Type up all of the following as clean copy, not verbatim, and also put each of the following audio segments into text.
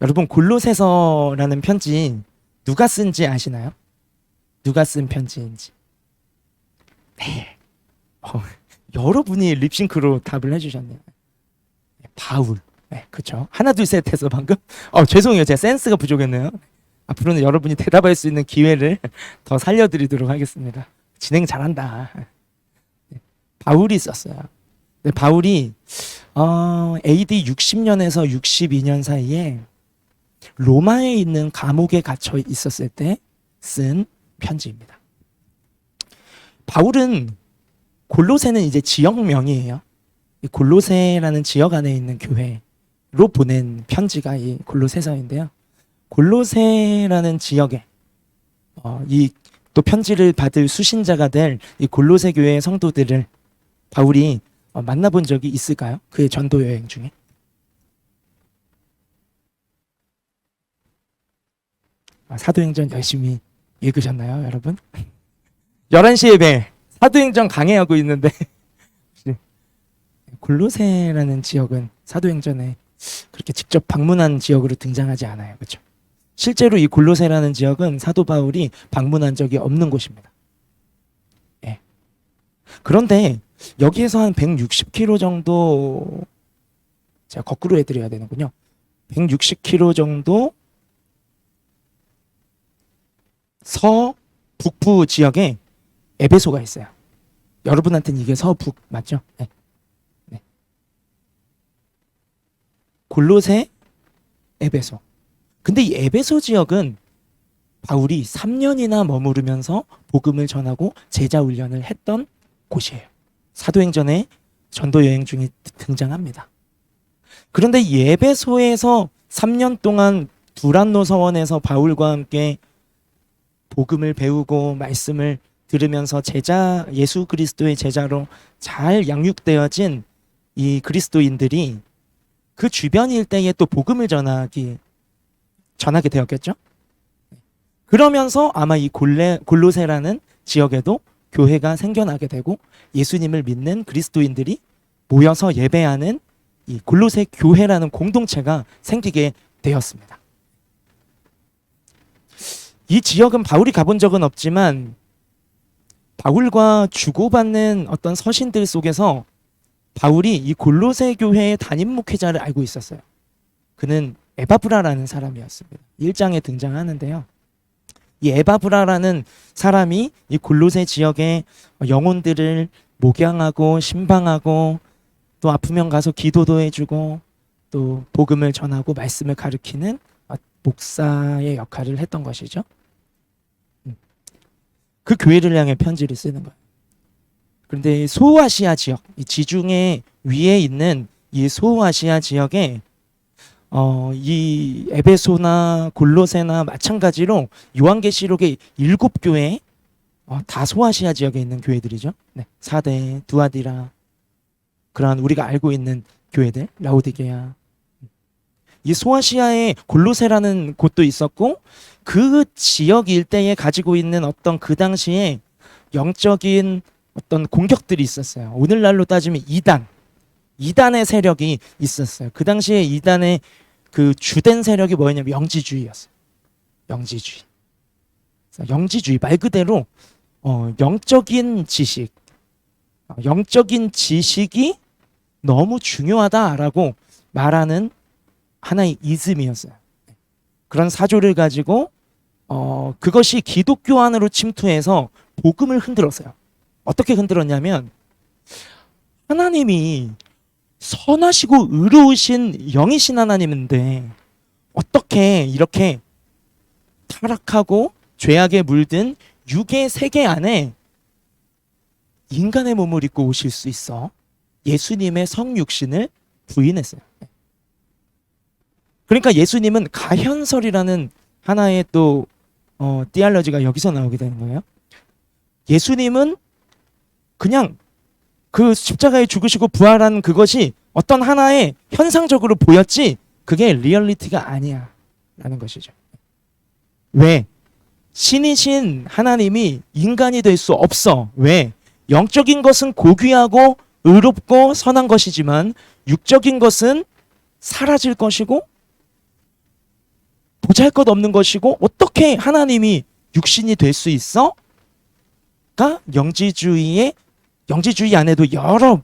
여러분 골로새서라는 편지 누가 쓴지 아시나요? 누가 쓴 편지인지. 네. 여러분이 립싱크로 답을 해주셨네요. 바울. 네, 그렇죠. 하나 둘 셋 해서 방금. 죄송해요. 제가 센스가 부족했네요. 앞으로는 여러분이 대답할 수 있는 기회를 더 살려드리도록 하겠습니다. 진행 잘한다. 네, 바울이 썼어요. 네, 바울이 AD 60년에서 62년 사이에 로마에 있는 감옥에 갇혀 있었을 때 쓴 편지입니다. 바울은 골로새는 이제 지역명이에요. 이 골로새라는 지역 안에 있는 교회로 보낸 편지가 이 골로새서인데요. 골로새라는 지역에 이 또 편지를 받을 수신자가 될 이 골로새 교회의 성도들을 바울이 만나본 적이 있을까요? 그의 전도 여행 중에. 사도행전 열심히 읽으셨나요, 여러분? 11시 예배 사도행전 강해하고 있는데 골로새라는 지역은 사도행전에 그렇게 직접 방문한 지역으로 등장하지 않아요. 그렇죠? 실제로 이 골로새라는 지역은 사도 바울이 방문한 적이 없는 곳입니다. 예. 그런데 여기에서 한 160km 정도, 제가 거꾸로 해드려야 되는군요. 160km 정도 서북부 지역에 에베소가 있어요. 여러분한테는 이게 서북 맞죠? 네. 네. 골로새, 에베소. 근데 이 에베소 지역은 바울이 3년이나 머무르면서 복음을 전하고 제자 훈련을 했던 곳이에요. 사도행전에 전도 여행 중에 등장합니다. 그런데 이 에베소에서 3년 동안 두란노 서원에서 바울과 함께 복음을 배우고 말씀을 들으면서 예수 그리스도의 제자로 잘 양육되어진 이 그리스도인들이 그 주변 일대에 또 복음을 전하게 되었겠죠. 그러면서 아마 이 골로새라는 지역에도 교회가 생겨나게 되고 예수님을 믿는 그리스도인들이 모여서 예배하는 이 골로새 교회라는 공동체가 생기게 되었습니다. 이 지역은 바울이 가본 적은 없지만 바울과 주고받는 어떤 서신들 속에서 바울이 이 골로새 교회의 담임 목회자를 알고 있었어요. 그는 에바브라라는 사람이었습니다. 1장에 등장하는데요. 이 에바브라라는 사람이 이 골로새 지역의 영혼들을 목양하고 신방하고 또 아프면 가서 기도도 해주고 또 복음을 전하고 말씀을 가르치는 목사의 역할을 했던 것이죠. 그 교회를 향해 편지를 쓰는 거예요. 그런데 소아시아 지역, 이 지중해 위에 있는 이 소아시아 지역에 이 에베소나 골로새나 마찬가지로 요한계시록의 7교회 다 소아시아 지역에 있는 교회들이죠. 네, 사대, 두아디라, 그러한 우리가 알고 있는 교회들, 라오디게아. 이 소아시아에 골로새라는 곳도 있었고 그 지역 일대에 가지고 있는 어떤 그 당시에 영적인 어떤 공격들이 있었어요. 오늘날로 따지면 이단의 세력이 있었어요. 그 당시에 이단의 그 주된 세력이 뭐였냐면 영지주의였어요. 영지주의 말 그대로 영적인 지식이 너무 중요하다라고 말하는 하나의 이즘이었어요. 그런 사조를 가지고 그것이 기독교 안으로 침투해서 복음을 흔들었어요. 어떻게 흔들었냐면 하나님이 선하시고 의로우신 영이신 하나님인데 어떻게 이렇게 타락하고 죄악에 물든 육의 세계 안에 인간의 몸을 입고 오실 수 있어? 예수님의 성육신을 부인했어요. 그러니까 예수님은 가현설이라는 하나의 또 디알러지가 여기서 나오게 되는 거예요. 예수님은 그냥 그 십자가에 죽으시고 부활한 그것이 어떤 하나의 현상적으로 보였지 그게 리얼리티가 아니야 라는 것이죠. 왜? 신이신 하나님이 인간이 될 수 없어. 왜? 영적인 것은 고귀하고 의롭고 선한 것이지만 육적인 것은 사라질 것이고 보잘것없는 것이고 어떻게 하나님이 육신이 될 수 있어? 가 영지주의 안에도 여러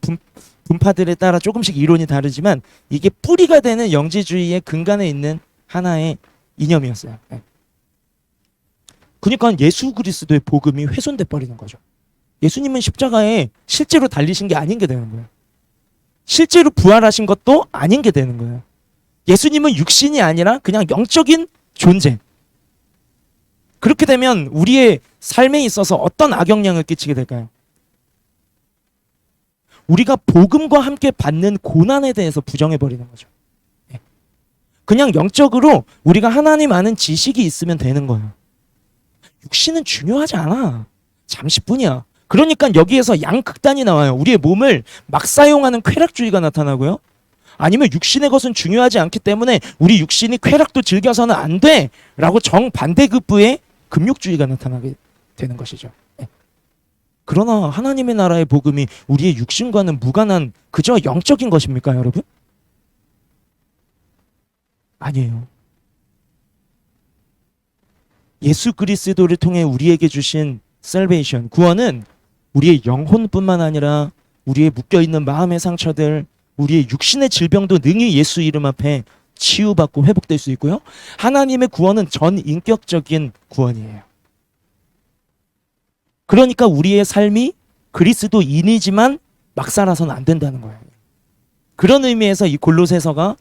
분파들에 따라 조금씩 이론이 다르지만 이게 뿌리가 되는 영지주의의 근간에 있는 하나의 이념이었어요. 네. 그러니까 예수 그리스도의 복음이 훼손돼 버리는 거죠. 예수님은 십자가에 실제로 달리신 게 아닌 게 되는 거예요. 실제로 부활하신 것도 아닌 게 되는 거예요. 예수님은 육신이 아니라 그냥 영적인 존재. 그렇게 되면 우리의 삶에 있어서 어떤 악영향을 끼치게 될까요? 우리가 복음과 함께 받는 고난에 대해서 부정해버리는 거죠. 그냥 영적으로 우리가 하나님 아는 지식이 있으면 되는 거예요. 육신은 중요하지 않아. 잠시뿐이야. 그러니까 여기에서 양극단이 나와요. 우리의 몸을 막 사용하는 쾌락주의가 나타나고요. 아니면 육신의 것은 중요하지 않기 때문에 우리 육신이 쾌락도 즐겨서는 안 돼! 라고 정반대급부의 금욕주의가 나타나게 되는 것이죠. 그러나 하나님의 나라의 복음이 우리의 육신과는 무관한 그저 영적인 것입니까, 여러분? 아니에요. 예수 그리스도를 통해 우리에게 주신 salvation, 구원은 우리의 영혼뿐만 아니라 우리의 묶여있는 마음의 상처들, 우리의 육신의 질병도 능히 예수 이름 앞에 치유받고 회복될 수 있고요. 하나님의 구원은 전 인격적인 구원이에요. 그러니까 우리의 삶이 그리스도인이지만 막 살아서는 안 된다는 거예요. 그런 의미에서 이 골로새서가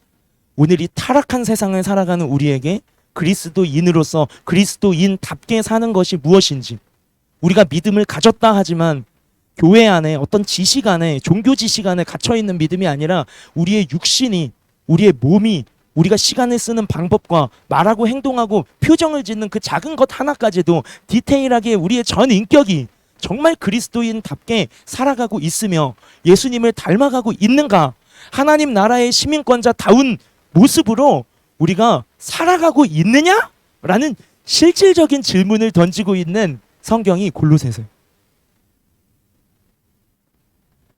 오늘 이 타락한 세상을 살아가는 우리에게 그리스도인으로서 그리스도인답게 사는 것이 무엇인지, 우리가 믿음을 가졌다 하지만 교회 안에 어떤 지식 안에, 종교 지식 안에 갇혀있는 믿음이 아니라 우리의 육신이, 우리의 몸이, 우리가 시간을 쓰는 방법과 말하고 행동하고 표정을 짓는 그 작은 것 하나까지도 디테일하게 우리의 전 인격이 정말 그리스도인답게 살아가고 있으며 예수님을 닮아가고 있는가, 하나님 나라의 시민권자다운 모습으로 우리가 살아가고 있느냐라는 실질적인 질문을 던지고 있는 성경이 골로새서예요.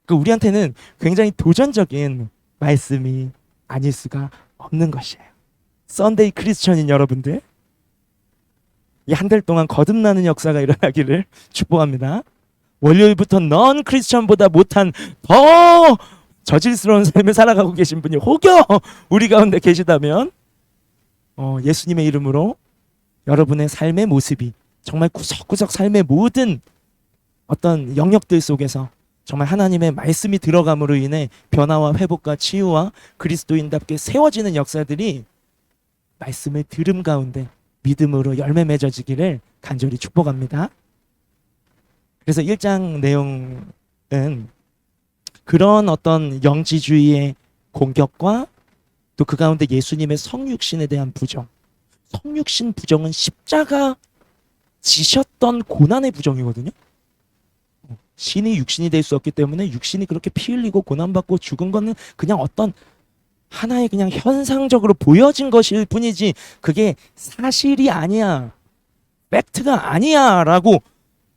그 우리한테는 굉장히 도전적인 말씀이 아닐 수가 없는 것이에요. 썬데이 크리스천인 여러분들, 이 한 달 동안 거듭나는 역사가 일어나기를 축복합니다. 월요일부터 넌 크리스천보다 못한 더 저질스러운 삶을 살아가고 계신 분이 혹여 우리 가운데 계시다면 예수님의 이름으로 여러분의 삶의 모습이 정말 구석구석 삶의 모든 어떤 영역들 속에서 정말 하나님의 말씀이 들어감으로 인해 변화와 회복과 치유와 그리스도인답게 세워지는 역사들이 말씀을 들음 가운데 믿음으로 열매 맺어지기를 간절히 축복합니다. 그래서 1장 내용은 그런 어떤 영지주의의 공격과 또 그 가운데 예수님의 성육신에 대한 부정, 성육신 부정은 십자가 지셨던 고난의 부정이거든요. 신이 육신이 될 수 없기 때문에 육신이 그렇게 피 흘리고 고난받고 죽은 거는 그냥 어떤 하나의 그냥 현상적으로 보여진 것일 뿐이지 그게 사실이 아니야, 팩트가 아니야 라고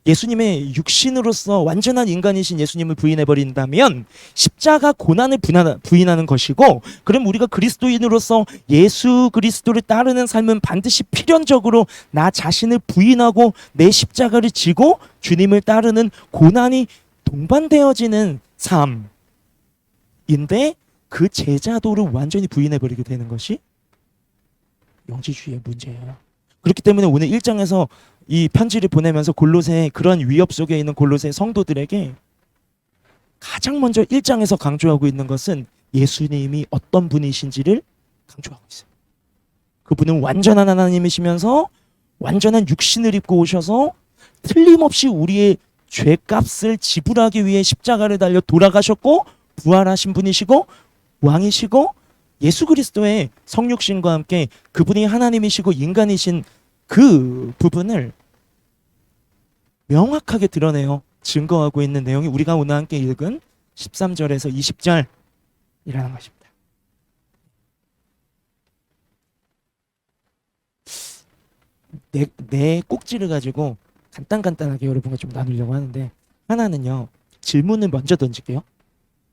예수님의 육신으로서 완전한 인간이신 예수님을 부인해버린다면 십자가 고난을 부인하는 것이고, 그럼 우리가 그리스도인으로서 예수 그리스도를 따르는 삶은 반드시 필연적으로 나 자신을 부인하고 내 십자가를 지고 주님을 따르는 고난이 동반되어지는 삶인데, 그 제자도를 완전히 부인해버리게 되는 것이 영지주의의 문제예요. 그렇기 때문에 오늘 1장에서 이 편지를 보내면서 골로새, 그런 위협 속에 있는 골로새 성도들에게 가장 먼저 1장에서 강조하고 있는 것은 예수님이 어떤 분이신지를 강조하고 있어요. 그분은 완전한 하나님이시면서 완전한 육신을 입고 오셔서 틀림없이 우리의 죄값을 지불하기 위해 십자가를 달려 돌아가셨고 부활하신 분이시고 왕이시고, 예수 그리스도의 성육신과 함께 그분이 하나님이시고 인간이신 그 부분을 명확하게 드러내어 증거하고 있는 내용이 우리가 오늘 함께 읽은 13절에서 20절이라는 것입니다. 네 꼭지를 가지고 간단하게 여러분과 좀 나누려고 하는데, 하나는요, 질문을 먼저 던질게요.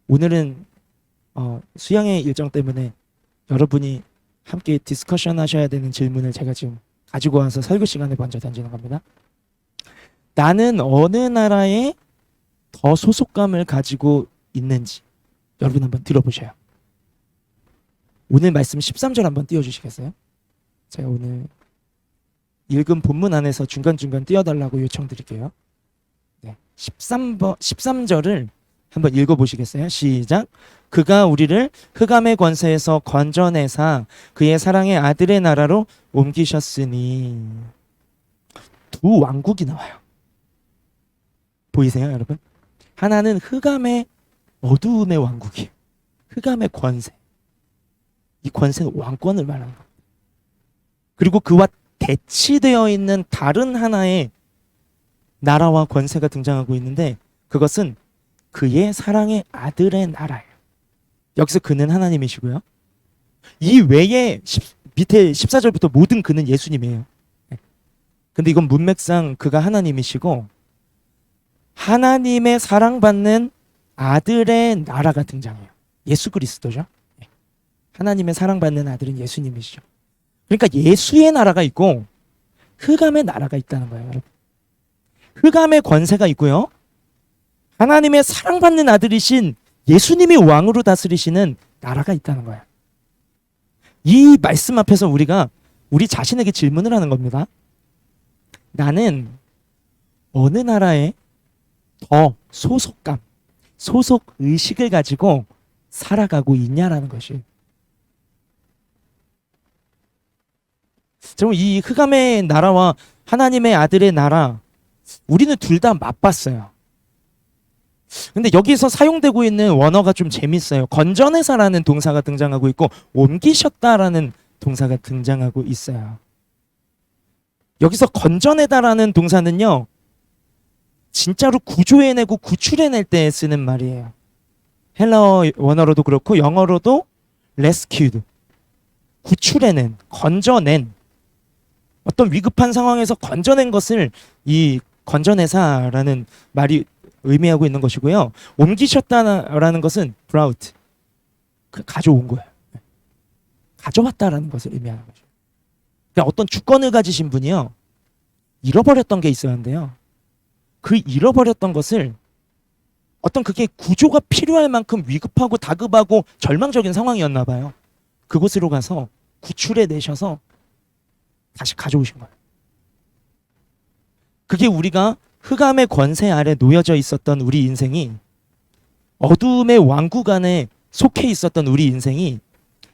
오늘은 수양의 일정 때문에 여러분이 함께 디스커션 하셔야 되는 질문을 제가 지금 가지고 와서 설교 시간에 먼저 던지는 겁니다. 나는 어느 나라에 더 소속감을 가지고 있는지 여러분 한번 들어보셔요. 오늘 말씀 13절 한번 띄워주시겠어요? 제가 오늘 읽은 본문 안에서 중간중간 띄워달라고 요청드릴게요. 네, 13절을 한번 읽어보시겠어요? 시작. 그가 우리를 흑암의 권세에서 건져내사 그의 사랑의 아들의 나라로 옮기셨으니. 두 왕국이 나와요. 보이세요, 여러분? 하나는 흑암의 어두움의 왕국이에요. 흑암의 권세. 이 권세는 왕권을 말하는 겁니다. 그리고 그와 대치되어 있는 다른 하나의 나라와 권세가 등장하고 있는데 그것은 그의 사랑의 아들의 나라예요. 여기서 그는 하나님이시고요. 이 외에 밑에 14절부터 모든 그는 예수님이에요. 근데 이건 문맥상 그가 하나님이시고 하나님의 사랑받는 아들의 나라가 등장해요. 예수 그리스도죠. 하나님의 사랑받는 아들은 예수님이시죠. 그러니까 예수의 나라가 있고 흑암의 나라가 있다는 거예요, 여러분. 흑암의 권세가 있고요. 하나님의 사랑받는 아들이신 예수님이 왕으로 다스리시는 나라가 있다는 거예요. 이 말씀 앞에서 우리가 우리 자신에게 질문을 하는 겁니다. 나는 어느 나라에 더 소속감, 소속 의식을 가지고 살아가고 있냐라는 것이. 정말 이 흑암의 나라와 하나님의 아들의 나라, 우리는 둘 다 맛봤어요. 근데 여기서 사용되고 있는 원어가 좀 재밌어요. 건져내사라는 동사가 등장하고 있고 옮기셨다라는 동사가 등장하고 있어요. 여기서 건져내다라는 동사는요, 진짜로 구조해내고 구출해낼 때 쓰는 말이에요. 헬라어 원어로도 그렇고 영어로도 rescued, 구출해낸, 건져낸, 어떤 위급한 상황에서 건져낸 것을 이 건져내사라는 말이 의미하고 있는 것이고요. 옮기셨다라는 것은 brought, 가져온 거예요. 가져왔다라는 것을 의미하는 거죠. 그러니까 어떤 주권을 가지신 분이요, 잃어버렸던 게 있었는데요, 그 잃어버렸던 것을 어떤 그게 구조가 필요할 만큼 위급하고 다급하고 절망적인 상황이었나 봐요. 그곳으로 가서 구출해 내셔서 다시 가져오신 거예요. 그게 우리가 흑암의 권세 아래 놓여져 있었던 우리 인생이, 어둠의 왕국 안에 속해 있었던 우리 인생이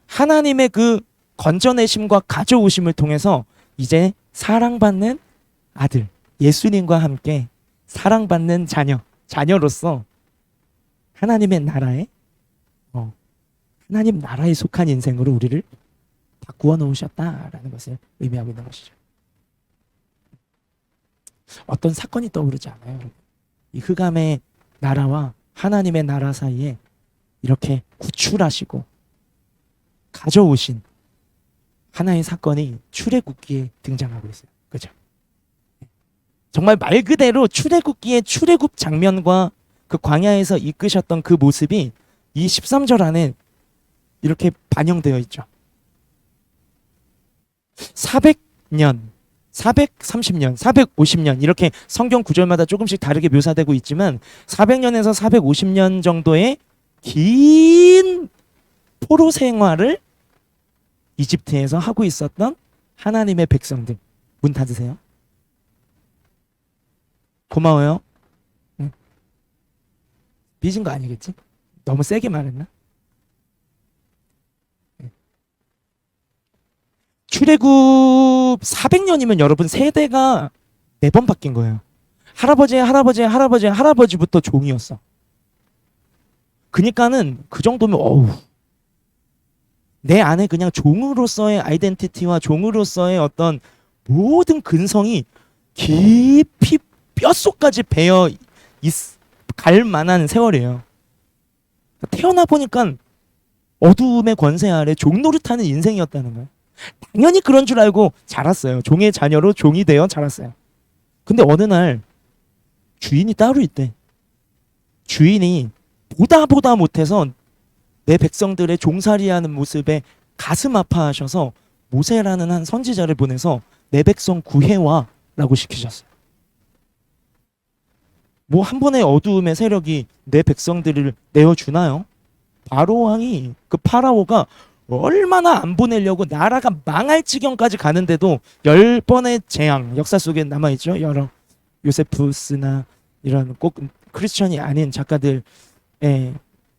하나님의 그 건져내심과 가져오심을 통해서 이제 사랑받는 아들, 예수님과 함께 사랑받는 자녀로서 하나님의 나라에, 하나님 나라에 속한 인생으로 우리를 바꾸어 놓으셨다라는 것을 의미하고 있는 것이죠. 어떤 사건이 떠오르지 않아요, 여러분? 이 흑암의 나라와 하나님의 나라 사이에 이렇게 구출하시고 가져오신 하나의 사건이 출애굽기에 등장하고 있어요. 그죠? 정말 말 그대로 출애굽기의 출애굽 장면과 그 광야에서 이끄셨던 그 모습이 이 13절 안에 이렇게 반영되어 있죠. 400년, 430년, 450년 이렇게 성경 구절마다 조금씩 다르게 묘사되고 있지만 400년에서 450년 정도의 긴 포로 생활을 이집트에서 하고 있었던 하나님의 백성들. 문 닫으세요. 고마워요. 응. 삐진 거 아니겠지? 너무 세게 말했나? 출애굽 400년이면 여러분 세대가 4번 바뀐 거예요. 할아버지부터 종이었어. 그니까는 그 정도면 내 안에 그냥 종으로서의 아이덴티티와 종으로서의 어떤 모든 근성이 깊이 뼛속까지 배어 갈 만한 세월이에요. 태어나 보니까 어두움의 권세 아래 종 노릇하는 인생이었다는 거예요. 당연히 그런 줄 알고 자랐어요. 종의 자녀로 종이 되어 자랐어요. 근데 어느 날 주인이 따로 있대. 주인이 보다 못해서 내 백성들의 종살이하는 모습에 가슴 아파하셔서 모세라는 한 선지자를 보내서 내 백성 구해와라고 시키셨어요. 뭐 한 번의 어두움의 세력이 내 백성들을 내어주나요? 바로 왕이 그 파라오가 얼마나 안 보내려고 나라가 망할 지경까지 가는데도 10번의 재앙 역사 속에 남아있죠. 여러 요세푸스나 이런 꼭 크리스천이 아닌 작가들의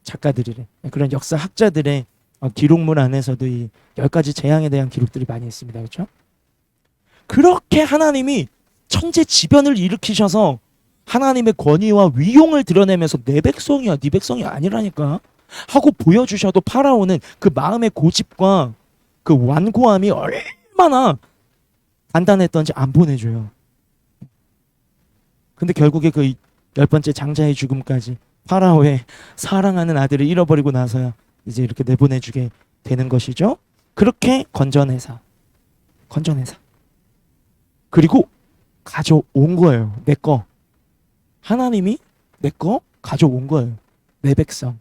작가들이래 그런 역사 학자들의 기록물 안에서도 이 10가지 재앙에 대한 기록들이 많이 있습니다. 그렇죠? 그렇게 하나님이 천재지변을 일으키셔서 하나님의 권위와 위용을 드러내면서 내 백성이야 네 백성이 아니라니까 하고 보여주셔도 파라오는 그 마음의 고집과 그 완고함이 얼마나 단단했던지 안 보내줘요. 근데 결국에 그 10번째 장자의 죽음까지 파라오의 사랑하는 아들을 잃어버리고 나서야 이제 이렇게 내보내주게 되는 것이죠. 그렇게 건져내사 그리고 가져온 거예요. 내 거. 하나님이 내 거 가져온 거예요. 내 백성.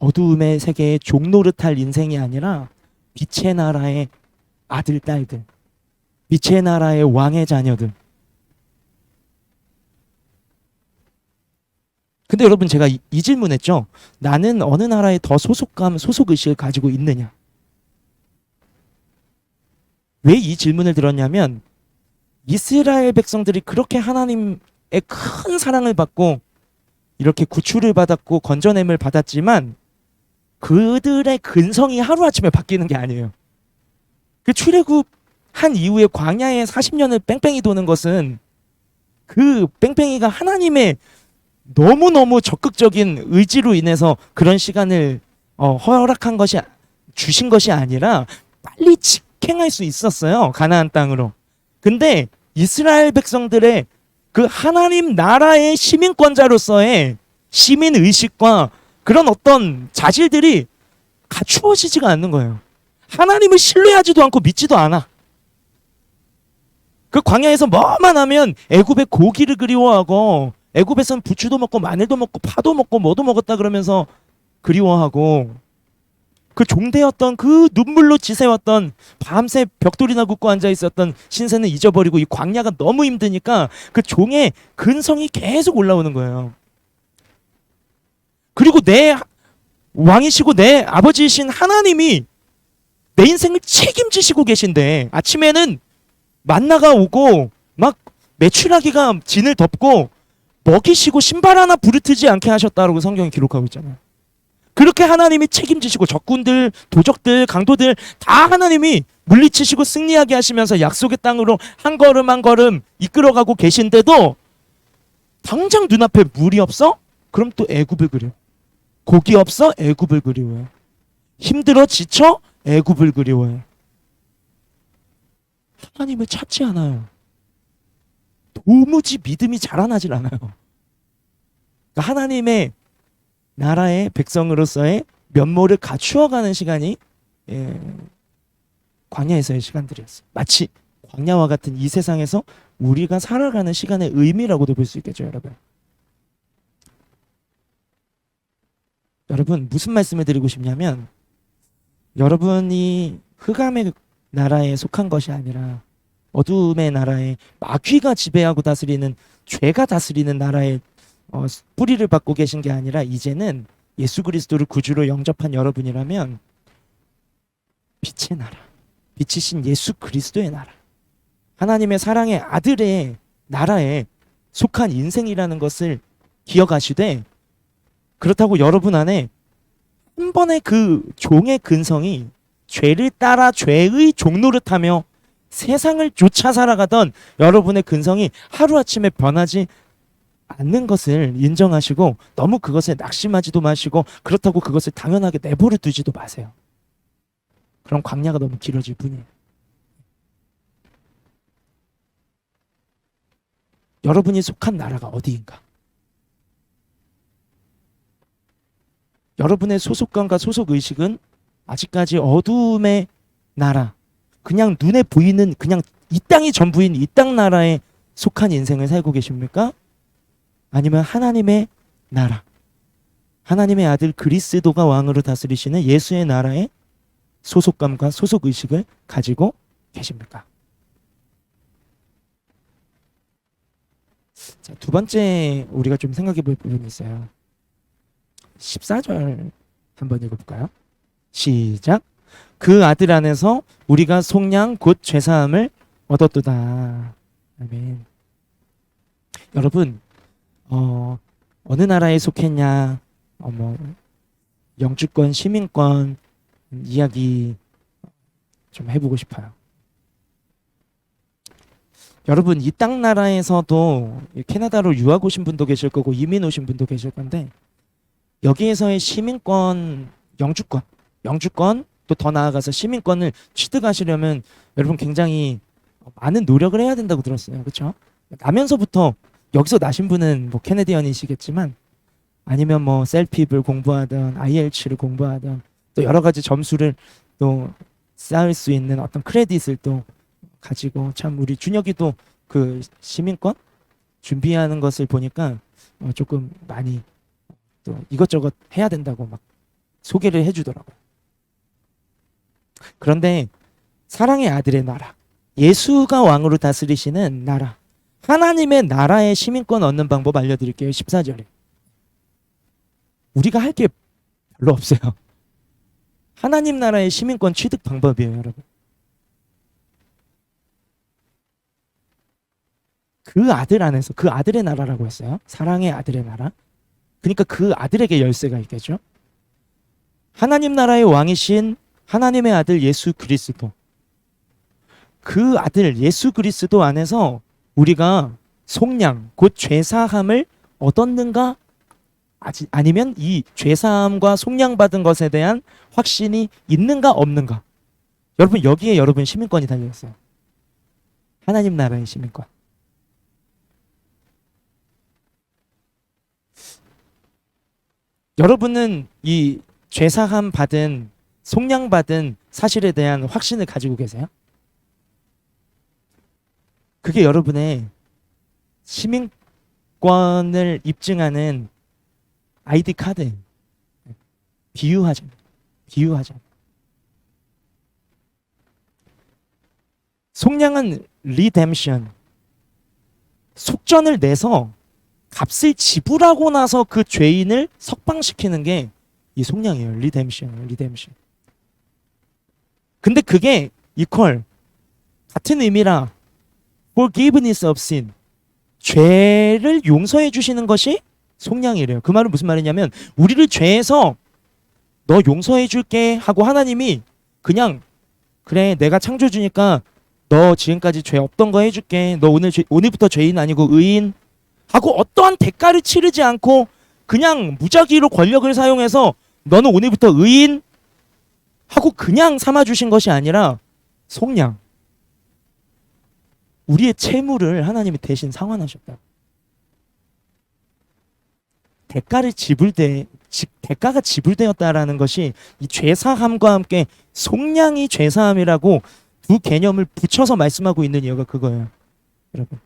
어두움의 세계의 종노릇할 인생이 아니라 빛의 나라의 아들 딸들, 빛의 나라의 왕의 자녀들. 근데 여러분 제가 이 질문했죠. 나는 어느 나라에 더 소속감, 소속의식을 가지고 있느냐. 왜 이 질문을 들었냐면 이스라엘 백성들이 그렇게 하나님의 큰 사랑을 받고 이렇게 구출을 받았고 건져냄을 받았지만 그들의 근성이 하루아침에 바뀌는 게 아니에요. 그 출애굽한 이후에 광야에 40년을 뺑뺑이 도는 것은 그 뺑뺑이가 하나님의 너무너무 적극적인 의지로 인해서 그런 시간을 허락한 것이 주신 것이 아니라 빨리 직행할 수 있었어요. 가나안 땅으로. 근데 이스라엘 백성들의 그 하나님 나라의 시민권자로서의 시민 의식과 그런 어떤 자질들이 갖추어지지가 않는 거예요. 하나님을 신뢰하지도 않고 믿지도 않아. 그 광야에서 뭐만 하면 애굽의 고기를 그리워하고 애굽에서는 부추도 먹고 마늘도 먹고 파도 먹고 뭐도 먹었다 그러면서 그리워하고 그 종되었던 그 눈물로 지새웠던 밤새 벽돌이나 굽고 앉아 있었던 신세는 잊어버리고 이 광야가 너무 힘드니까 그 종의 근성이 계속 올라오는 거예요. 그리고 내 왕이시고 내 아버지이신 하나님이 내 인생을 책임지시고 계신데 아침에는 만나가 오고 막 메추라기가 진을 덮고 먹이시고 신발 하나 부르트지 않게 하셨다라고 성경이 기록하고 있잖아요. 그렇게 하나님이 책임지시고 적군들, 도적들, 강도들 다 하나님이 물리치시고 승리하게 하시면서 약속의 땅으로 한 걸음 한 걸음 이끌어가고 계신데도 당장 눈앞에 물이 없어? 그럼 또 애굽을 그려. 고기 없어? 애굽을 그리워요. 힘들어 지쳐? 애굽을 그리워요. 하나님을 찾지 않아요. 도무지 믿음이 자라나질 않아요. 그러니까 하나님의 나라의 백성으로서의 면모를 갖추어가는 시간이 광야에서의 시간들이었어요. 마치 광야와 같은 이 세상에서 우리가 살아가는 시간의 의미라고도 볼 수 있겠죠, 여러분. 여러분 무슨 말씀을 드리고 싶냐면 여러분이 흑암의 나라에 속한 것이 아니라 어둠의 나라에 마귀가 지배하고 다스리는 죄가 다스리는 나라에 뿌리를 받고 계신 게 아니라 이제는 예수 그리스도를 구주로 영접한 여러분이라면 빛의 나라, 빛이신 예수 그리스도의 나라, 하나님의 사랑의 아들의 나라에 속한 인생이라는 것을 기억하시되 그렇다고 여러분 안에 한 번의 그 종의 근성이 죄를 따라 죄의 종노릇하며 세상을 쫓아 살아가던 여러분의 근성이 하루아침에 변하지 않는 것을 인정하시고 너무 그것에 낙심하지도 마시고 그렇다고 그것을 당연하게 내버려 두지도 마세요. 그럼 광야가 너무 길어질 뿐이에요. 여러분이 속한 나라가 어디인가? 여러분의 소속감과 소속의식은 아직까지 어두움의 나라, 그냥 눈에 보이는 그냥 이 땅이 전부인 이 땅 나라에 속한 인생을 살고 계십니까? 아니면 하나님의 나라, 하나님의 아들 그리스도가 왕으로 다스리시는 예수의 나라에 소속감과 소속의식을 가지고 계십니까? 자, 두 번째 우리가 좀 생각해 볼 부분이 있어요. 14절 한번 읽어볼까요? 시작. 그 아들 안에서 우리가 속량 곧 죄사함을 얻었도다. 아멘. 여러분, 어느 나라에 속했냐, 뭐 영주권, 시민권 이야기 좀 해보고 싶어요. 여러분, 이 땅 나라에서도 캐나다로 유학 오신 분도 계실 거고 이민 오신 분도 계실 건데, 여기에서의 시민권, 영주권 또 더 나아가서 시민권을 취득하시려면 여러분 굉장히 많은 노력을 해야 된다고 들었어요. 그렇죠? 나면서부터, 여기서 나신 분은 뭐 캐네디언이시겠지만 아니면 뭐 셀핍을 공부하든 IELTS를 공부하든 또 여러 가지 점수를 또 쌓을 수 있는 어떤 크레딧을 또 가지고, 참 우리 준혁이도 그 시민권 준비하는 것을 보니까 조금 많이 또 이것저것 해야 된다고 막 소개를 해주더라고요. 그런데 사랑의 아들의 나라, 예수가 왕으로 다스리시는 나라, 하나님의 나라의 시민권 얻는 방법 알려드릴게요. 14절에 우리가 할 게 별로 없어요. 하나님 나라의 시민권 취득 방법이에요, 여러분. 그 아들 안에서, 그 아들의 나라라고 했어요. 사랑의 아들의 나라. 그러니까 그 아들에게 열쇠가 있겠죠. 하나님 나라의 왕이신 하나님의 아들 예수 그리스도, 그 아들 예수 그리스도 안에서 우리가 속량 곧 죄사함을 얻었는가, 아니면 이 죄사함과 속량받은 것에 대한 확신이 있는가 없는가. 여러분, 여기에 여러분 시민권이 달려있어요. 하나님 나라의 시민권. 여러분은 이 죄사함 받은, 속량받은 사실에 대한 확신을 가지고 계세요? 그게 여러분의 시민권을 입증하는 아이디 카드. 비유하자. 속량은 리뎀션. 속전을 내서 값을 지불하고 나서 그 죄인을 석방시키는 게 이 속량이에요. 리뎀션. 근데 그게 이퀄 같은 의미라 forgiveness of sin, 죄를 용서해 주시는 것이 속량이래요. 그 말은 무슨 말이냐면, 우리를 죄에서 너 용서해 줄게 하고 하나님이 그냥, 그래 내가 창조주니까 너 지금까지 죄 없던 거 해줄게, 너 오늘부터 죄인 아니고 의인 하고 어떠한 대가를 치르지 않고 그냥 무작위로 권력을 사용해서 너는 오늘부터 의인 하고 그냥 삼아주신 것이 아니라 속량. 우리의 채무를 하나님이 대신 상환하셨다. 대가가 지불되었다라는 것이 이 죄사함과 함께 속량이 죄사함이라고 두 개념을 붙여서 말씀하고 있는 이유가 그거예요. 여러분,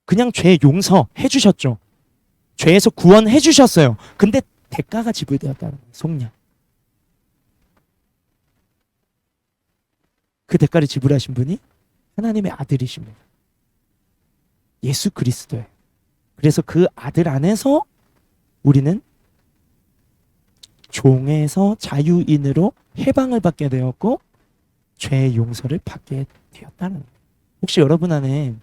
그냥 죄 용서해 주셨죠. 죄에서 구원해 주셨어요. 근데 대가가 지불되었다는 거예요. 속량. 그 대가를 지불하신 분이 하나님의 아들이십니다. 예수 그리스도예요. 그래서 그 아들 안에서 우리는 종에서 자유인으로 해방을 받게 되었고 죄의 용서를 받게 되었다는 거예요. 혹시 여러분 안에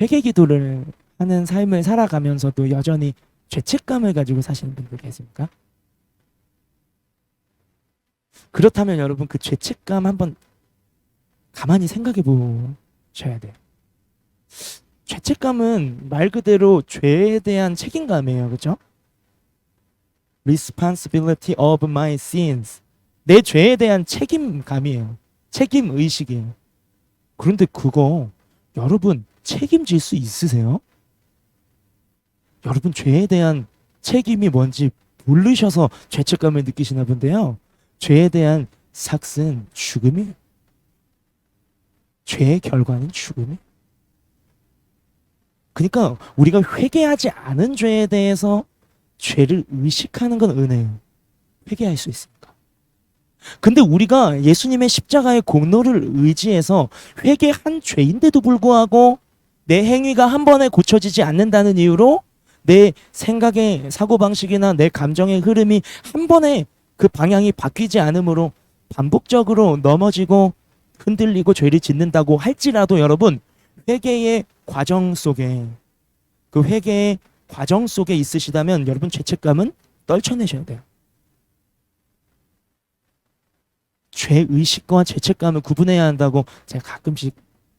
회개 기도를 하는 삶을 살아가면서도 여전히 죄책감을 가지고 사시는 분들 계십니까? 그렇다면 여러분, 그 죄책감 한번 가만히 생각해 보셔야 돼요. 죄책감은 말 그대로 죄에 대한 책임감이에요. 그렇죠? Responsibility of my sins. 내 죄에 대한 책임감이에요. 책임의식이에요. 그런데 그거 여러분 책임질 수 있으세요? 여러분, 죄에 대한 책임이 뭔지 모르셔서 죄책감을 느끼시나 본데요. 죄에 대한 삭은 죽음이에요. 죄의 결과는 죽음이에요. 그러니까 우리가 회개하지 않은 죄에 대해서 죄를 의식하는 건 은혜예요. 회개할 수 있습니까? 근데 우리가 예수님의 십자가의 공로를 의지해서 회개한 죄인데도 불구하고 내 행위가 한 번에 고쳐지지 않는다는 이유로 내 생각의 사고방식이나 내 감정의 흐름이 한 번에 그 방향이 바뀌지 않으므로 반복적으로 넘어지고 흔들리고 죄를 짓는다고 할지라도 여러분, 회개의 과정 속에, 그 회개의 과정 속에 있으시다면 여러분 죄책감은 떨쳐내셔야 돼요. 죄의식과 죄책감을 구분해야 한다고 제가 가끔씩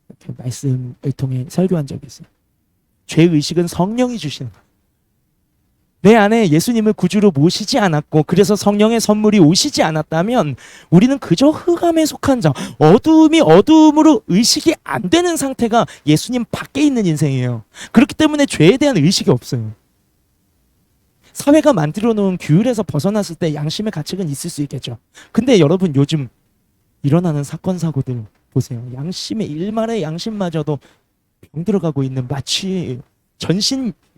이렇게 말씀을 통해 설교한 적이 있어요. 죄의식은 성령이 주시는 거예요. 내 안에 예수님을 구주로 모시지 않았고 그래서 성령의 선물이 오시지 않았다면 우리는 그저 흑암에 속한 자, 어두움이 어두움으로 의식이 안 되는 상태가 예수님 밖에 있는 인생이에요. 그렇기 때문에 죄에 대한 의식이 없어요. 사회가 만들어 놓은 규율에서 벗어났을 때 양심의 가책은 있을 수 있겠죠. 근데 여러분 요즘 일어나는 사건 사고들 보세요. 양심의 일말의 양심마저도 병들어가고 있는, 마치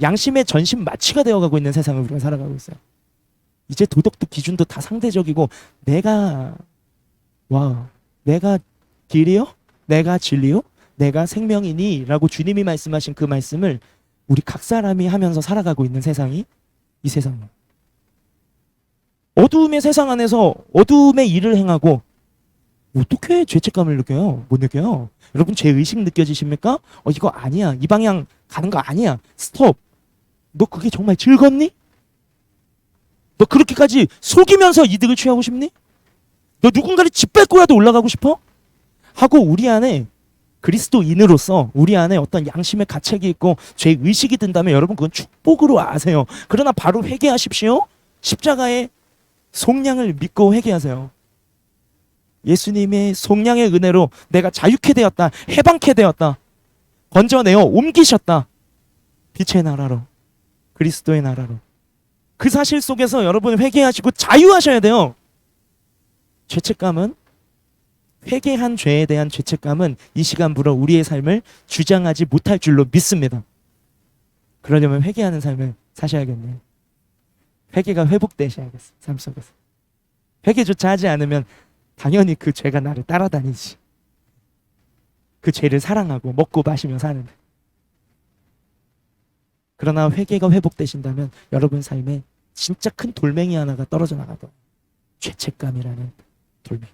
양심의 전신 마취가 되어가고 있는 세상을 우리가 살아가고 있어요. 이제 도덕도 기준도 다 상대적이고 내가 길이요? 내가 진리요? 내가 생명이니? 라고 주님이 말씀하신 그 말씀을 우리 각 사람이 하면서 살아가고 있는 세상이 이 세상이에요. 어두움의 세상 안에서 어두움의 일을 행하고 어떻게 죄책감을 느껴요? 못 느껴요. 여러분 죄의식 느껴지십니까? 이거 아니야. 이 방향 가는 거 아니야. 스톱. 너 그게 정말 즐겁니? 너 그렇게까지 속이면서 이득을 취하고 싶니? 너 누군가를 짓밟고라도 올라가고 싶어? 하고 우리 안에 그리스도인으로서 우리 안에 어떤 양심의 가책이 있고 죄의식이 든다면 여러분 그건 축복으로 아세요. 그러나 바로 회개하십시오. 십자가의 속량을 믿고 회개하세요. 예수님의 속량의 은혜로 내가 자유케 되었다. 해방케 되었다. 건져내어 옮기셨다. 빛의 나라로, 그리스도의 나라로. 그 사실 속에서 여러분 회개하시고 자유하셔야 돼요. 죄책감은, 회개한 죄에 대한 죄책감은 이 시간부로 우리의 삶을 주장하지 못할 줄로 믿습니다. 그러려면 회개하는 삶을 사셔야겠네요. 회개가 회복되셔야겠어요. 삶 속에서. 회개조차 하지 않으면 당연히 그 죄가 나를 따라다니지. 그 죄를 사랑하고 먹고 마시며 사는데. 그러나 회개가 회복되신다면 여러분 삶에 진짜 큰 돌멩이 하나가 떨어져 나가더라고요. 죄책감이라는 돌멩이.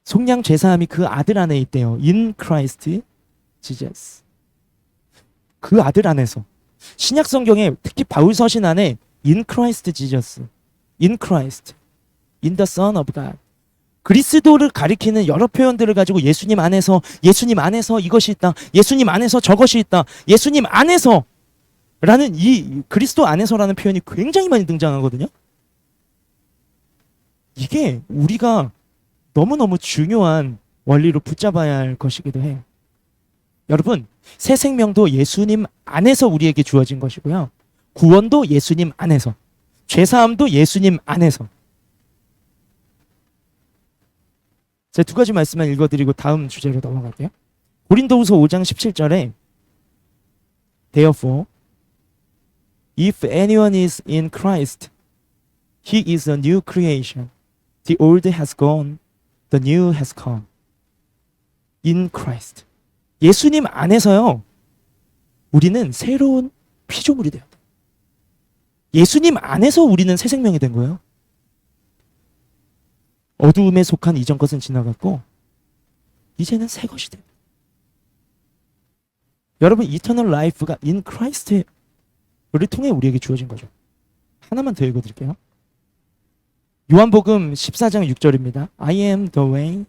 속량 죄사함이 그 아들 안에 있대요. In Christ Jesus. 그 아들 안에서. 신약 성경에 특히 바울 서신 안에 In Christ Jesus, In Christ, In the Son of God. 그리스도를 가리키는 여러 표현들을 가지고 예수님 안에서 이것이 있다. 예수님 안에서 저것이 있다. 예수님 안에서 라는 이 그리스도 안에서라는 표현이 굉장히 많이 등장하거든요. 이게 우리가 너무너무 중요한 원리로 붙잡아야 할 것이기도 해요. 여러분, 새 생명도 예수님 안에서 우리에게 주어진 것이고요. 구원도 예수님 안에서, 죄사함도 예수님 안에서. 제가 두 가지 말씀만 읽어드리고 다음 주제로 넘어갈게요. 고린도후서 5장 17절에 Therefore, if anyone is in Christ, he is a new creation. The old has gone, the new has come. In Christ. 예수님 안에서요, 우리는 새로운 피조물이 되었다. 예수님 안에서 우리는 새 생명이 된 거예요. 어두움에 속한 이전 것은 지나갔고 이제는 새 것이 됩니다. 여러분, 이터널 라이프가 in Christ를 통해 우리에게 주어진 거죠. 하나만 더 읽어드릴게요. 요한복음 14장 6절입니다. I am the way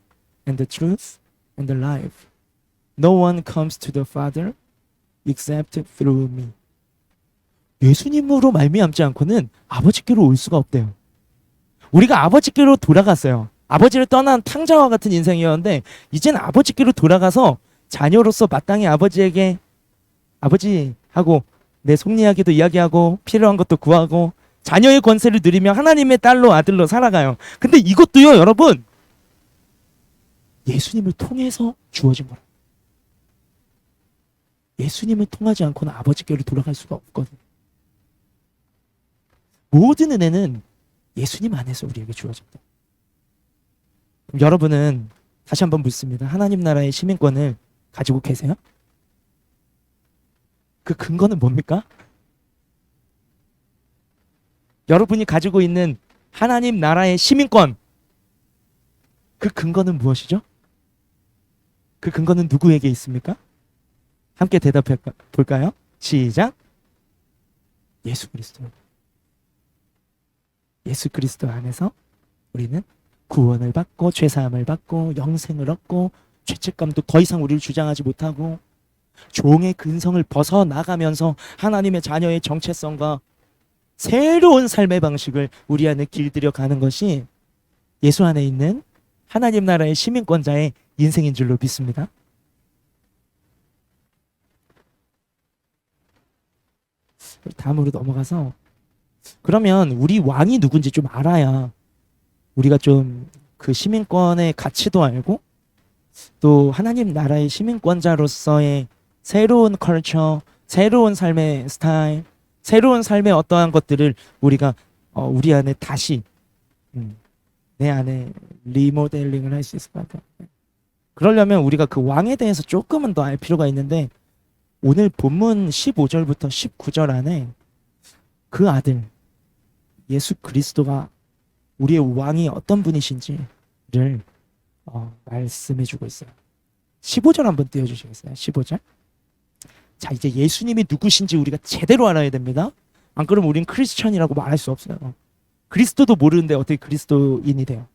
and the truth and the life. No one comes to the Father except through me. 예수님으로 말미암지 않고는 아버지께로 올 수가 없대요. 우리가 아버지께로 돌아갔어요. 아버지를 떠난 탕자와 같은 인생이었는데 이제는 아버지께로 돌아가서 자녀로서 마땅히 아버지에게 아버지 하고 내 속 이야기도 이야기하고 필요한 것도 구하고 자녀의 권세를 누리며 하나님의 딸로 아들로 살아가요. 근데 이것도요, 여러분, 예수님을 통해서 주어진 거라. 예수님을 통하지 않고는 아버지께로 돌아갈 수가 없거든요. 모든 은혜는 예수님 안에서 우리에게 주어졌다. 그럼 여러분은 다시 한번 묻습니다. 하나님 나라의 시민권을 가지고 계세요? 그 근거는 뭡니까? 여러분이 가지고 있는 하나님 나라의 시민권, 그 근거는 무엇이죠? 그 근거는 누구에게 있습니까? 함께 대답해 볼까요? 시작. 예수 그리스도. 예수 그리스도 안에서 우리는 구원을 받고 죄사함을 받고 영생을 얻고 죄책감도 더 이상 우리를 주장하지 못하고 종의 근성을 벗어나가면서 하나님의 자녀의 정체성과 새로운 삶의 방식을 우리 안에 길들여 가는 것이 예수 안에 있는 하나님 나라의 시민권자의 인생인 줄로 믿습니다. 다음으로 넘어가서 그러면 우리 왕이 누군지 좀 알아야 우리가 좀 그 시민권의 가치도 알고 또 하나님 나라의 시민권자로서의 새로운 컬처, 새로운 삶의 스타일, 새로운 삶의 어떠한 것들을 우리가 우리 안에 다시 내 안에 리모델링을 할 수 있을 것 같아요. 그러려면 우리가 그 왕에 대해서 조금은 더 알 필요가 있는데 오늘 본문 15절부터 19절 안에 그 아들 예수 그리스도가 우리의 왕이 어떤 분이신지를 말씀해주고 있어요. 15절 한번 띄워주시겠어요? 15절. 자, 이제 예수님이 누구신지 우리가 제대로 알아야 됩니다. 안 그러면 우린 크리스천이라고 말할 수 없어요. 그리스도도 모르는데 어떻게 그리스도인이 돼요?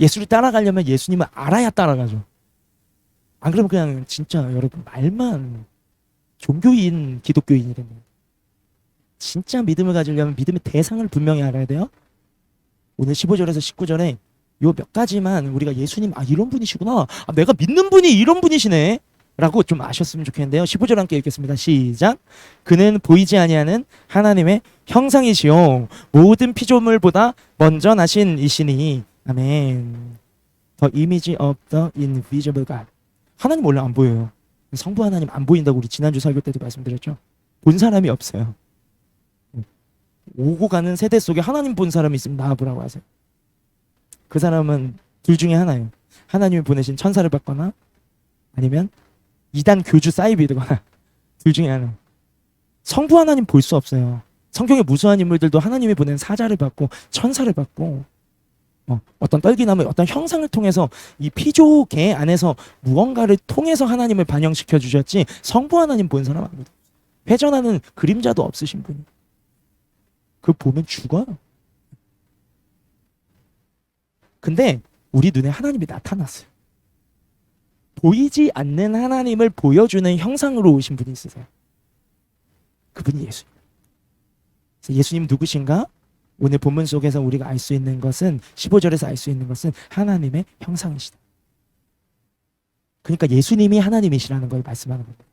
예수를 따라가려면 예수님을 알아야 따라가죠. 안 그러면 그냥 진짜 여러분 말만 종교인 기독교인이 됩니다. 진짜 믿음을 가지려면 믿음의 대상을 분명히 알아야 돼요. 오늘 15절에서 19절에 요 몇 가지만 우리가 예수님 이런 분이시구나, 내가 믿는 분이 이런 분이시네 라고 좀 아셨으면 좋겠는데요. 15절 함께 읽겠습니다. 시작. 그는 보이지 아니하는 하나님의 형상이시요 모든 피조물보다 먼저 나신 이시니 아멘. The image of the invisible God. 하나님 원래 안 보여요. 성부 하나님 안 보인다고 우리 지난주 설교 때도 말씀드렸죠. 본 사람이 없어요. 오고 가는 세대 속에 하나님 본 사람이 있으면 나와보라고 하세요. 그 사람은 둘 중에 하나예요. 하나님이 보내신 천사를 받거나 아니면 이단 교주 사이비드거나 둘 중에 하나. 성부 하나님 볼 수 없어요. 성경의 무수한 인물들도 하나님이 보낸 사자를 받고 천사를 받고 어떤 떨기나무 어떤 형상을 통해서 이 피조계 안에서 무언가를 통해서 하나님을 반영시켜 주셨지 성부 하나님 본 사람 아무도 없어요. 회전하는 그림자도 없으신 분이. 그거 보면 죽어요. 근데 우리 눈에 하나님이 나타났어요. 보이지 않는 하나님을 보여주는 형상으로 오신 분이 있으세요. 그분이 예수님. 예수님 누구신가? 오늘 본문 속에서 우리가 알 수 있는 것은 15절에서 알 수 있는 것은 하나님의 형상이시다. 그러니까 예수님이 하나님이시라는 걸 말씀하는 겁니다.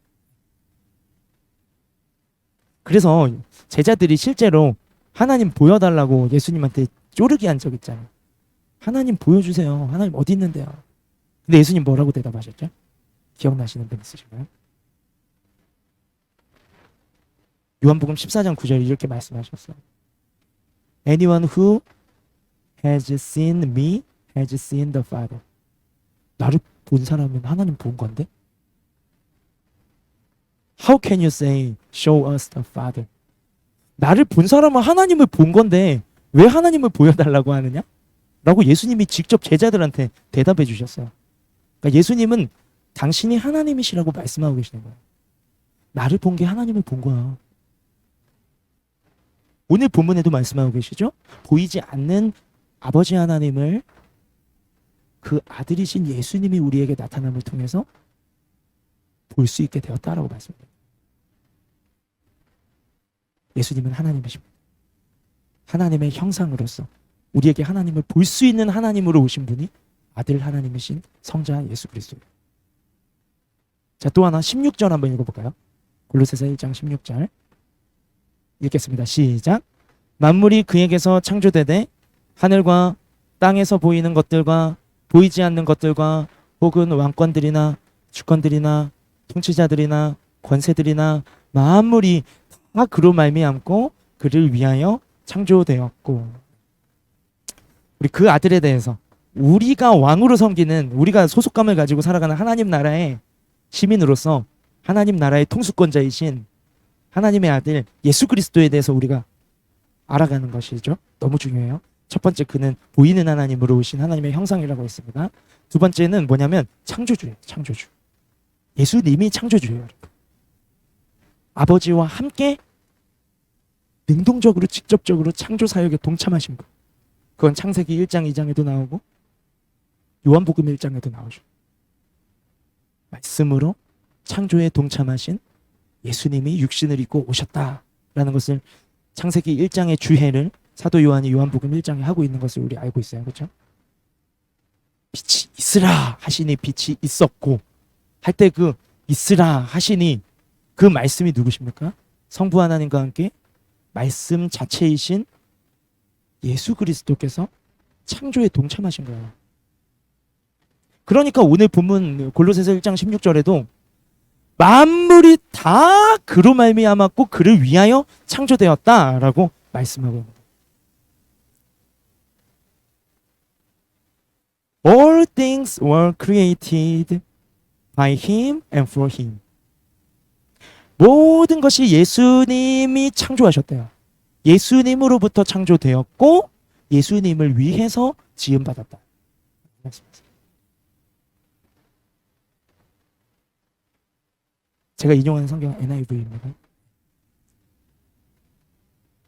그래서 제자들이 실제로 하나님 보여달라고 예수님한테 쪼르기 한 적 있잖아요. 하나님 보여주세요. 하나님 어디 있는데요? 근데 예수님 뭐라고 대답하셨죠? 기억나시는 분 있으신가요? 요한복음 14장 9절 이렇게 말씀하셨어요. Anyone who has seen me has seen the Father. 나를 본 사람은 하나님 본 건데? How can you say show us the Father? 나를 본 사람은 하나님을 본 건데 왜 하나님을 보여달라고 하느냐? 라고 예수님이 직접 제자들한테 대답해 주셨어요. 그러니까 예수님은 당신이 하나님이시라고 말씀하고 계시는 거예요. 나를 본 게 하나님을 본 거야. 오늘 본문에도 말씀하고 계시죠? 보이지 않는 아버지 하나님을 그 아들이신 예수님이 우리에게 나타남을 통해서 볼 수 있게 되었다라고 말씀합니다. 예수님은 하나님이십니다. 하나님의 형상으로서 우리에게 하나님을 볼 수 있는 하나님으로 오신 분이 아들 하나님이신 성자 예수 그리스도입니다. 자, 또 하나 16절 한번 읽어볼까요? 골로새서 1장 16절 읽겠습니다. 시작. 만물이 그에게서 창조되되 하늘과 땅에서 보이는 것들과 보이지 않는 것들과 혹은 왕권들이나 주권들이나 통치자들이나 권세들이나 만물이 다 그로 말미암고 그를 위하여 창조되었고. 우리 그 아들에 대해서 우리가 왕으로 섬기는, 우리가 소속감을 가지고 살아가는 하나님 나라의 시민으로서 하나님 나라의 통수권자이신 하나님의 아들 예수 그리스도에 대해서 우리가 알아가는 것이죠. 너무 중요해요. 첫 번째, 그는 보이는 하나님으로 오신 하나님의 형상이라고 했습니다. 두 번째는 뭐냐면 창조주예요. 창조주. 예수님이 창조주예요. 아버지와 함께 능동적으로 직접적으로 창조 사역에 동참하신 분. 그건 창세기 1장 2장에도 나오고 요한복음 1장에도 나오죠. 말씀으로 창조에 동참하신 예수님이 육신을 입고 오셨다라는 것을 창세기 1장의 주해를 사도 요한이 요한복음 1장에 하고 있는 것을 우리 알고 있어요. 그렇죠? 빛이 있으라 하시니 빛이 있었고 할 때 그 있으라 하시니 그 말씀이 누구십니까? 성부 하나님과 함께 말씀 자체이신 예수 그리스도께서 창조에 동참하신 거예요. 그러니까 오늘 본문 골로새서 1장 16절에도 만물이 다 그로 말미암았고 그를 위하여 창조되었다라고 말씀하고 있습니다. All things were created by him and for him. 모든 것이 예수님이 창조하셨대요. 예수님으로부터 창조되었고 예수님을 위해서 지음받았다. 제가 인용하는 성경 NIV입니다.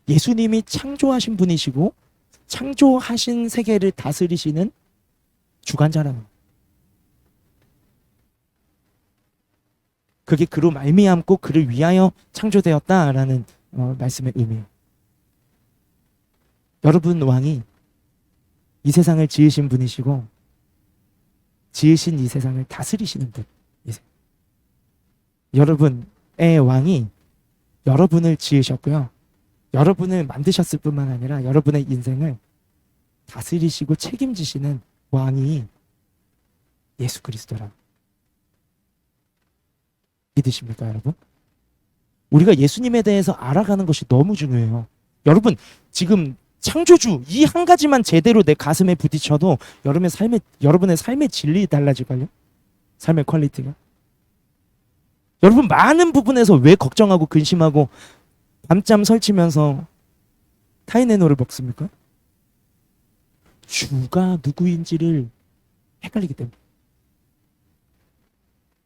예수님이 창조하신 분이시고 창조하신 세계를 다스리시는 주관자라는 거예요. 그게 그로 말미암고 그를 위하여 창조되었다라는 말씀의 의미예요. 여러분 왕이 이 세상을 지으신 분이시고 지으신 이 세상을 다스리시는 분이세요. 여러분의 왕이 여러분을 지으셨고요. 여러분을 만드셨을 뿐만 아니라 여러분의 인생을 다스리시고 책임지시는 왕이 예수 그리스도라. 믿으십니까, 여러분? 우리가 예수님에 대해서 알아가는 것이 너무 중요해요. 여러분, 지금 창조주 이 한 가지만 제대로 내 가슴에 부딪혀도 여러분의 삶의 질이 달라질걸요? 삶의 퀄리티가. 여러분, 많은 부분에서 왜 걱정하고 근심하고 밤잠 설치면서 타이네노를 먹습니까? 주가 누구인지를 헷갈리기 때문에.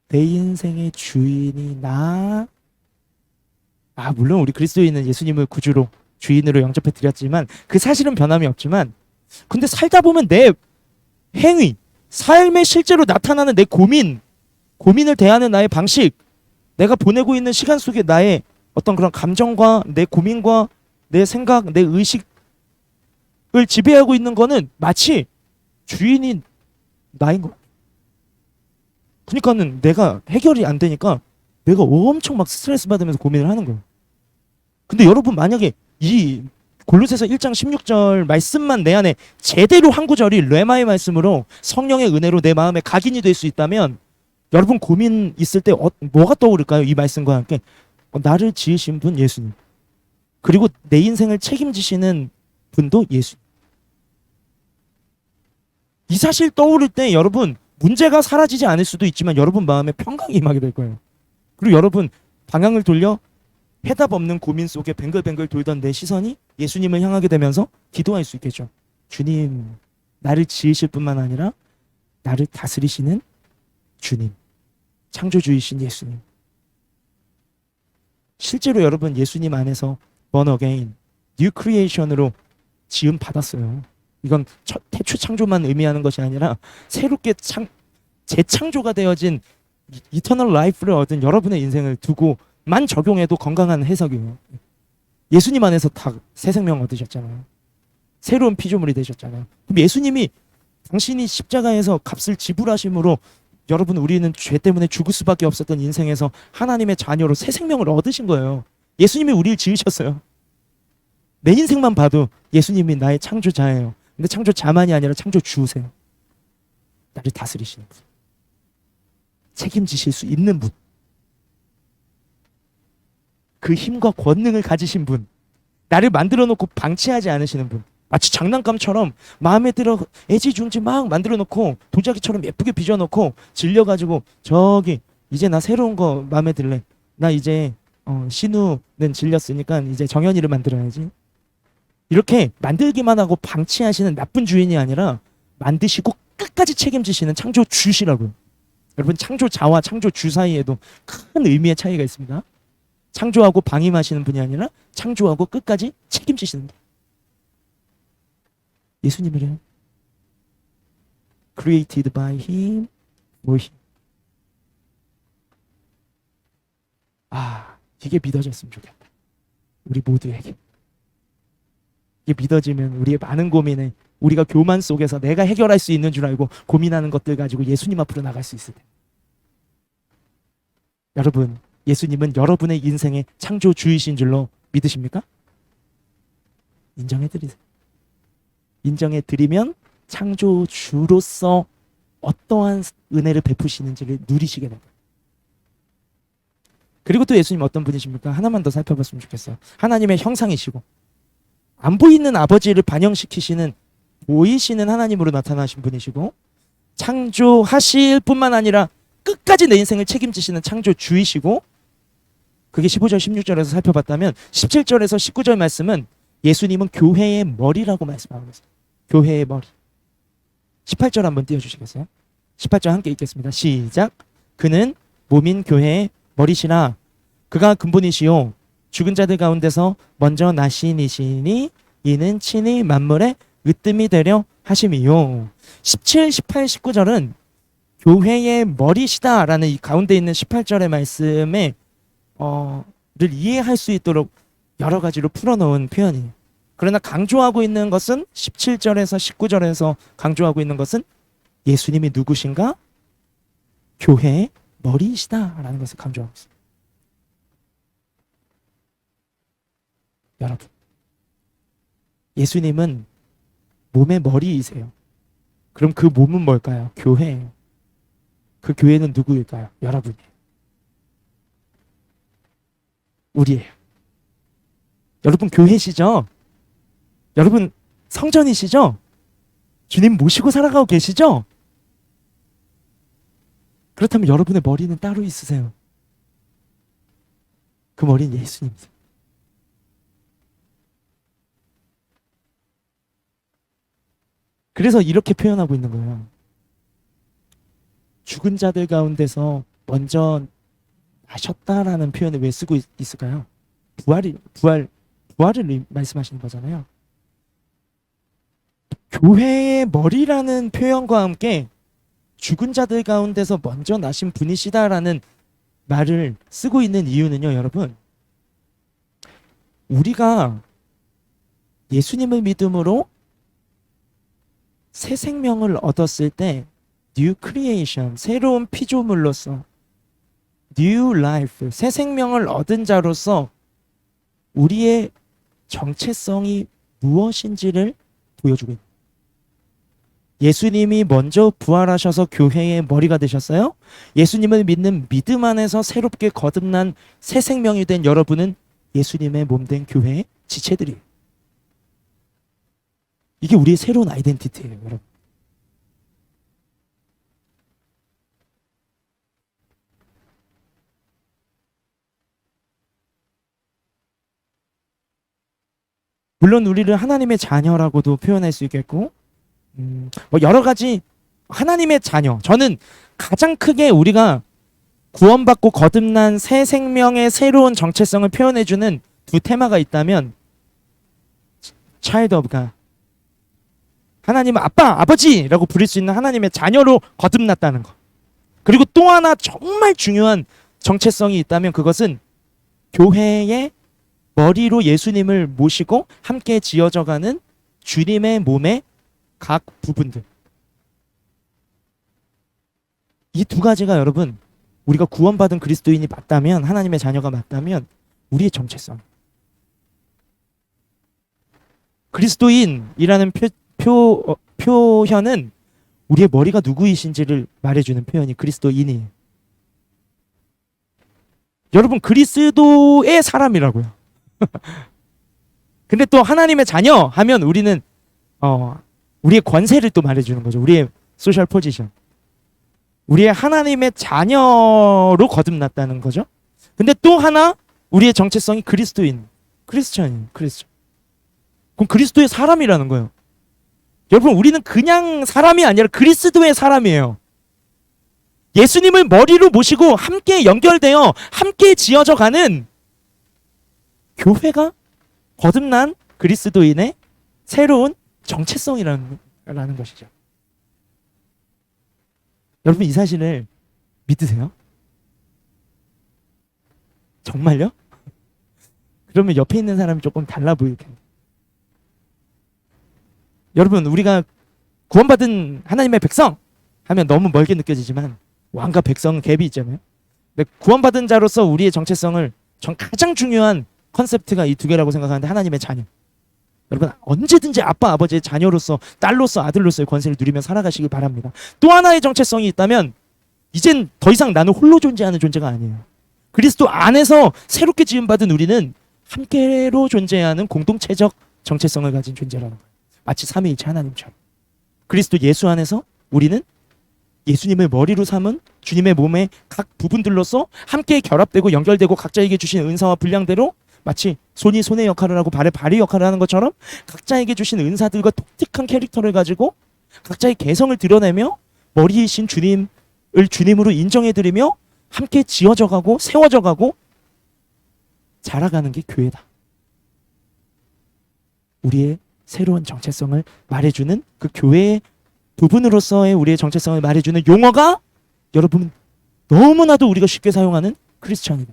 내 인생의 주인이 물론 우리 그리스도인은 예수님을 구주로 주인으로 영접해 드렸지만 그 사실은 변함이 없지만, 근데 살다 보면 내 행위, 삶에 실제로 나타나는 내 고민을 대하는 나의 방식, 내가 보내고 있는 시간 속에 나의 어떤 그런 감정과 내 고민과 내 생각, 내 의식을 지배하고 있는 거는 마치 주인이 나인 거. 그러니까는 내가 해결이 안 되니까 내가 엄청 막 스트레스 받으면서 고민을 하는 거예요. 근데 여러분, 만약에 이 골로새서 1장 16절 말씀만 내 안에 제대로 한 구절이 레마의 말씀으로 성령의 은혜로 내 마음에 각인이 될 수 있다면, 여러분 고민 있을 때 뭐가 떠오를까요? 이 말씀과 함께 나를 지으신 분 예수님, 그리고 내 인생을 책임지시는 분도 예수님. 이 사실 떠오를 때 여러분 문제가 사라지지 않을 수도 있지만 여러분 마음에 평강이 임하게 될 거예요. 그리고 여러분 방향을 돌려 해답 없는 고민 속에 뱅글뱅글 돌던 내 시선이 예수님을 향하게 되면서 기도할 수 있겠죠. 주님, 나를 지으실 뿐만 아니라 나를 다스리시는 주님, 창조주이신 예수님. 실제로 여러분 재수님 안에서 born again, new creation으로 지음 받았어요. 이건 태초 창조만 의미하는 것이 아니라 새롭게 재창조가 되어진 이터널 라이프를 얻은 여러분의 인생을 두고만 적용해도 건강한 해석이에요. 예수님 안에서 다 새 생명 얻으셨잖아요. 새로운 피조물이 되셨잖아요. 그럼 예수님이 당신이 십자가에서 값을 지불하심으로 여러분, 우리는 죄 때문에 죽을 수밖에 없었던 인생에서 하나님의 자녀로 새 생명을 얻으신 거예요. 예수님이 우리를 지으셨어요. 내 인생만 봐도 예수님이 나의 창조자예요. 근데 창조자만이 아니라 창조주세요. 나를 다스리시는 분, 책임지실 수 있는 분, 그 힘과 권능을 가지신 분, 나를 만들어 놓고 방치하지 않으시는 분. 마치 장난감처럼 마음에 들어 애지중지 막 만들어 놓고 도자기처럼 예쁘게 빚어 놓고 질려 가지고 저기 이제 나 새로운 거 마음에 들래. 나 이제 신우는 질렸으니까 이제 정연이를 만들어야지. 이렇게 만들기만 하고 방치하시는 나쁜 주인이 아니라 만드시고 끝까지 책임지시는 창조주시라고요. 여러분, 창조자와 창조주 사이에도 큰 의미의 차이가 있습니다. 창조하고 방임하시는 분이 아니라 창조하고 끝까지 책임지시는 분. 예수님이래요. Created by Him, for Him. 이게 믿어졌으면 좋겠다. 우리 모두에게. 이게 믿어지면 우리의 많은 고민에 우리가 교만 속에서 내가 해결할 수 있는 줄 알고 고민하는 것들 가지고 예수님 앞으로 나갈 수 있을 때. 여러분, 예수님은 여러분의 인생의 창조주이신 줄로 믿으십니까? 인정해드리세요. 인정해드리면 창조주로서 어떠한 은혜를 베푸시는지를 누리시게 됩니다. 그리고 또 예수님 어떤 분이십니까? 하나만 더 살펴봤으면 좋겠어요. 하나님의 형상이시고 안 보이는 아버지를 반영시키시는 보이시는 하나님으로 나타나신 분이시고 창조하실 뿐만 아니라 끝까지 내 인생을 책임지시는 창조주이시고, 그게 15절 16절에서 살펴봤다면 17절에서 19절 말씀은 예수님은 교회의 머리라고 말씀하고 있어요. 교회의 머리. 18절 한번 띄워주시겠어요? 18절 함께 읽겠습니다. 시작. 그는 몸인 교회의 머리시라. 그가 근본이시요 죽은 자들 가운데서 먼저 나신 이시니 이는 친히 만물의 으뜸이 되려 하심이요. 17, 18, 19절은 교회의 머리시다라는 이 가운데 있는 18절의 말씀에 를 이해할 수 있도록 여러 가지로 풀어놓은 표현이에요. 그러나 강조하고 있는 것은 17절에서 19절에서 강조하고 있는 것은 예수님이 누구신가? 교회의 머리이시다라는 것을 강조하고 있습니다. 여러분, 예수님은 몸의 머리이세요. 그럼 그 몸은 뭘까요? 교회예요. 그 교회는 누구일까요? 여러분이에요. 우리예요. 여러분 교회시죠? 여러분 성전이시죠? 주님 모시고 살아가고 계시죠? 그렇다면 여러분의 머리는 따로 있으세요. 그 머리는 예수님이세요. 그래서 이렇게 표현하고 있는 거예요. 죽은 자들 가운데서 먼저 하셨다라는 표현을 왜 쓰고 있을까요? 부활을 말씀하시는 거잖아요. 교회의 머리라는 표현과 함께 죽은 자들 가운데서 먼저 나신 분이시다라는 말을 쓰고 있는 이유는요, 여러분. 우리가 예수님을 믿음으로 새 생명을 얻었을 때 New Creation, 새로운 피조물로서 New Life, 새 생명을 얻은 자로서 우리의 정체성이 무엇인지를 보여주고 있습니다. 예수님이 먼저 부활하셔서 교회의 머리가 되셨어요. 예수님을 믿는 믿음 안에서 새롭게 거듭난 새 생명이 된 여러분은 예수님의 몸된 교회의 지체들이에요. 이게 우리의 새로운 아이덴티티예요, 여러분. 물론 우리를 하나님의 자녀라고도 표현할 수 있겠고, 여러 가지 하나님의 자녀. 저는 가장 크게 우리가 구원받고 거듭난 새 생명의 새로운 정체성을 표현해주는 두 테마가 있다면, Child of God, 하나님은 아빠, 아버지라고 부를 수 있는 하나님의 자녀로 거듭났다는 것. 그리고 또 하나 정말 중요한 정체성이 있다면 그것은 교회의 머리로 예수님을 모시고 함께 지어져가는 주님의 몸의 각 부분들. 이 두 가지가 여러분, 우리가 구원받은 그리스도인이 맞다면, 하나님의 자녀가 맞다면 우리의 정체성. 그리스도인이라는 표현은 우리의 머리가 누구이신지를 말해주는 표현이 그리스도인이에요. 여러분, 그리스도의 사람이라고요. 근데 또 하나님의 자녀 하면 우리는 우리의 권세를 또 말해주는 거죠. 우리의 소셜 포지션. 우리의 하나님의 자녀로 거듭났다는 거죠. 근데 또 하나 우리의 정체성이 그리스도인, 크리스천이에요. 크리스천. 그럼 그리스도의 사람이라는 거예요. 여러분, 우리는 그냥 사람이 아니라 그리스도의 사람이에요. 예수님을 머리로 모시고 함께 연결되어 함께 지어져 가는 교회가 거듭난 그리스도인의 새로운 정체성이라는 것이죠. 여러분, 이 사실을 믿으세요? 정말요? 그러면 옆에 있는 사람이 조금 달라 보일 텐데. 여러분, 우리가 구원받은 하나님의 백성 하면 너무 멀게 느껴지지만 왕과 백성은 갭이 있잖아요. 근데 구원받은 자로서 우리의 정체성을 전 가장 중요한 컨셉트가 이 두 개라고 생각하는데, 하나님의 자녀. 여러분, 언제든지 아빠 아버지의 자녀로서, 딸로서, 아들로서의 권세를 누리며 살아가시길 바랍니다. 또 하나의 정체성이 있다면 이젠 더 이상 나는 홀로 존재하는 존재가 아니에요. 그리스도 안에서 새롭게 지음받은 우리는 함께로 존재하는 공동체적 정체성을 가진 존재라는 거예요. 마치 삼위일체 하나님처럼. 그리스도 예수 안에서 우리는 예수님을 머리로 삼은 주님의 몸의 각 부분들로서 함께 결합되고 연결되고 각자에게 주신 은사와 분량대로 마치 손이 손의 역할을 하고 발이 발의 역할을 하는 것처럼 각자에게 주신 은사들과 독특한 캐릭터를 가지고 각자의 개성을 드러내며 머리이신 주님을 주님으로 인정해드리며 함께 지어져 가고 세워져 가고 자라가는 게 교회다. 우리의 새로운 정체성을 말해주는 그 교회의 부분으로서의 우리의 정체성을 말해주는 용어가 여러분 너무나도 우리가 쉽게 사용하는 크리스천이다.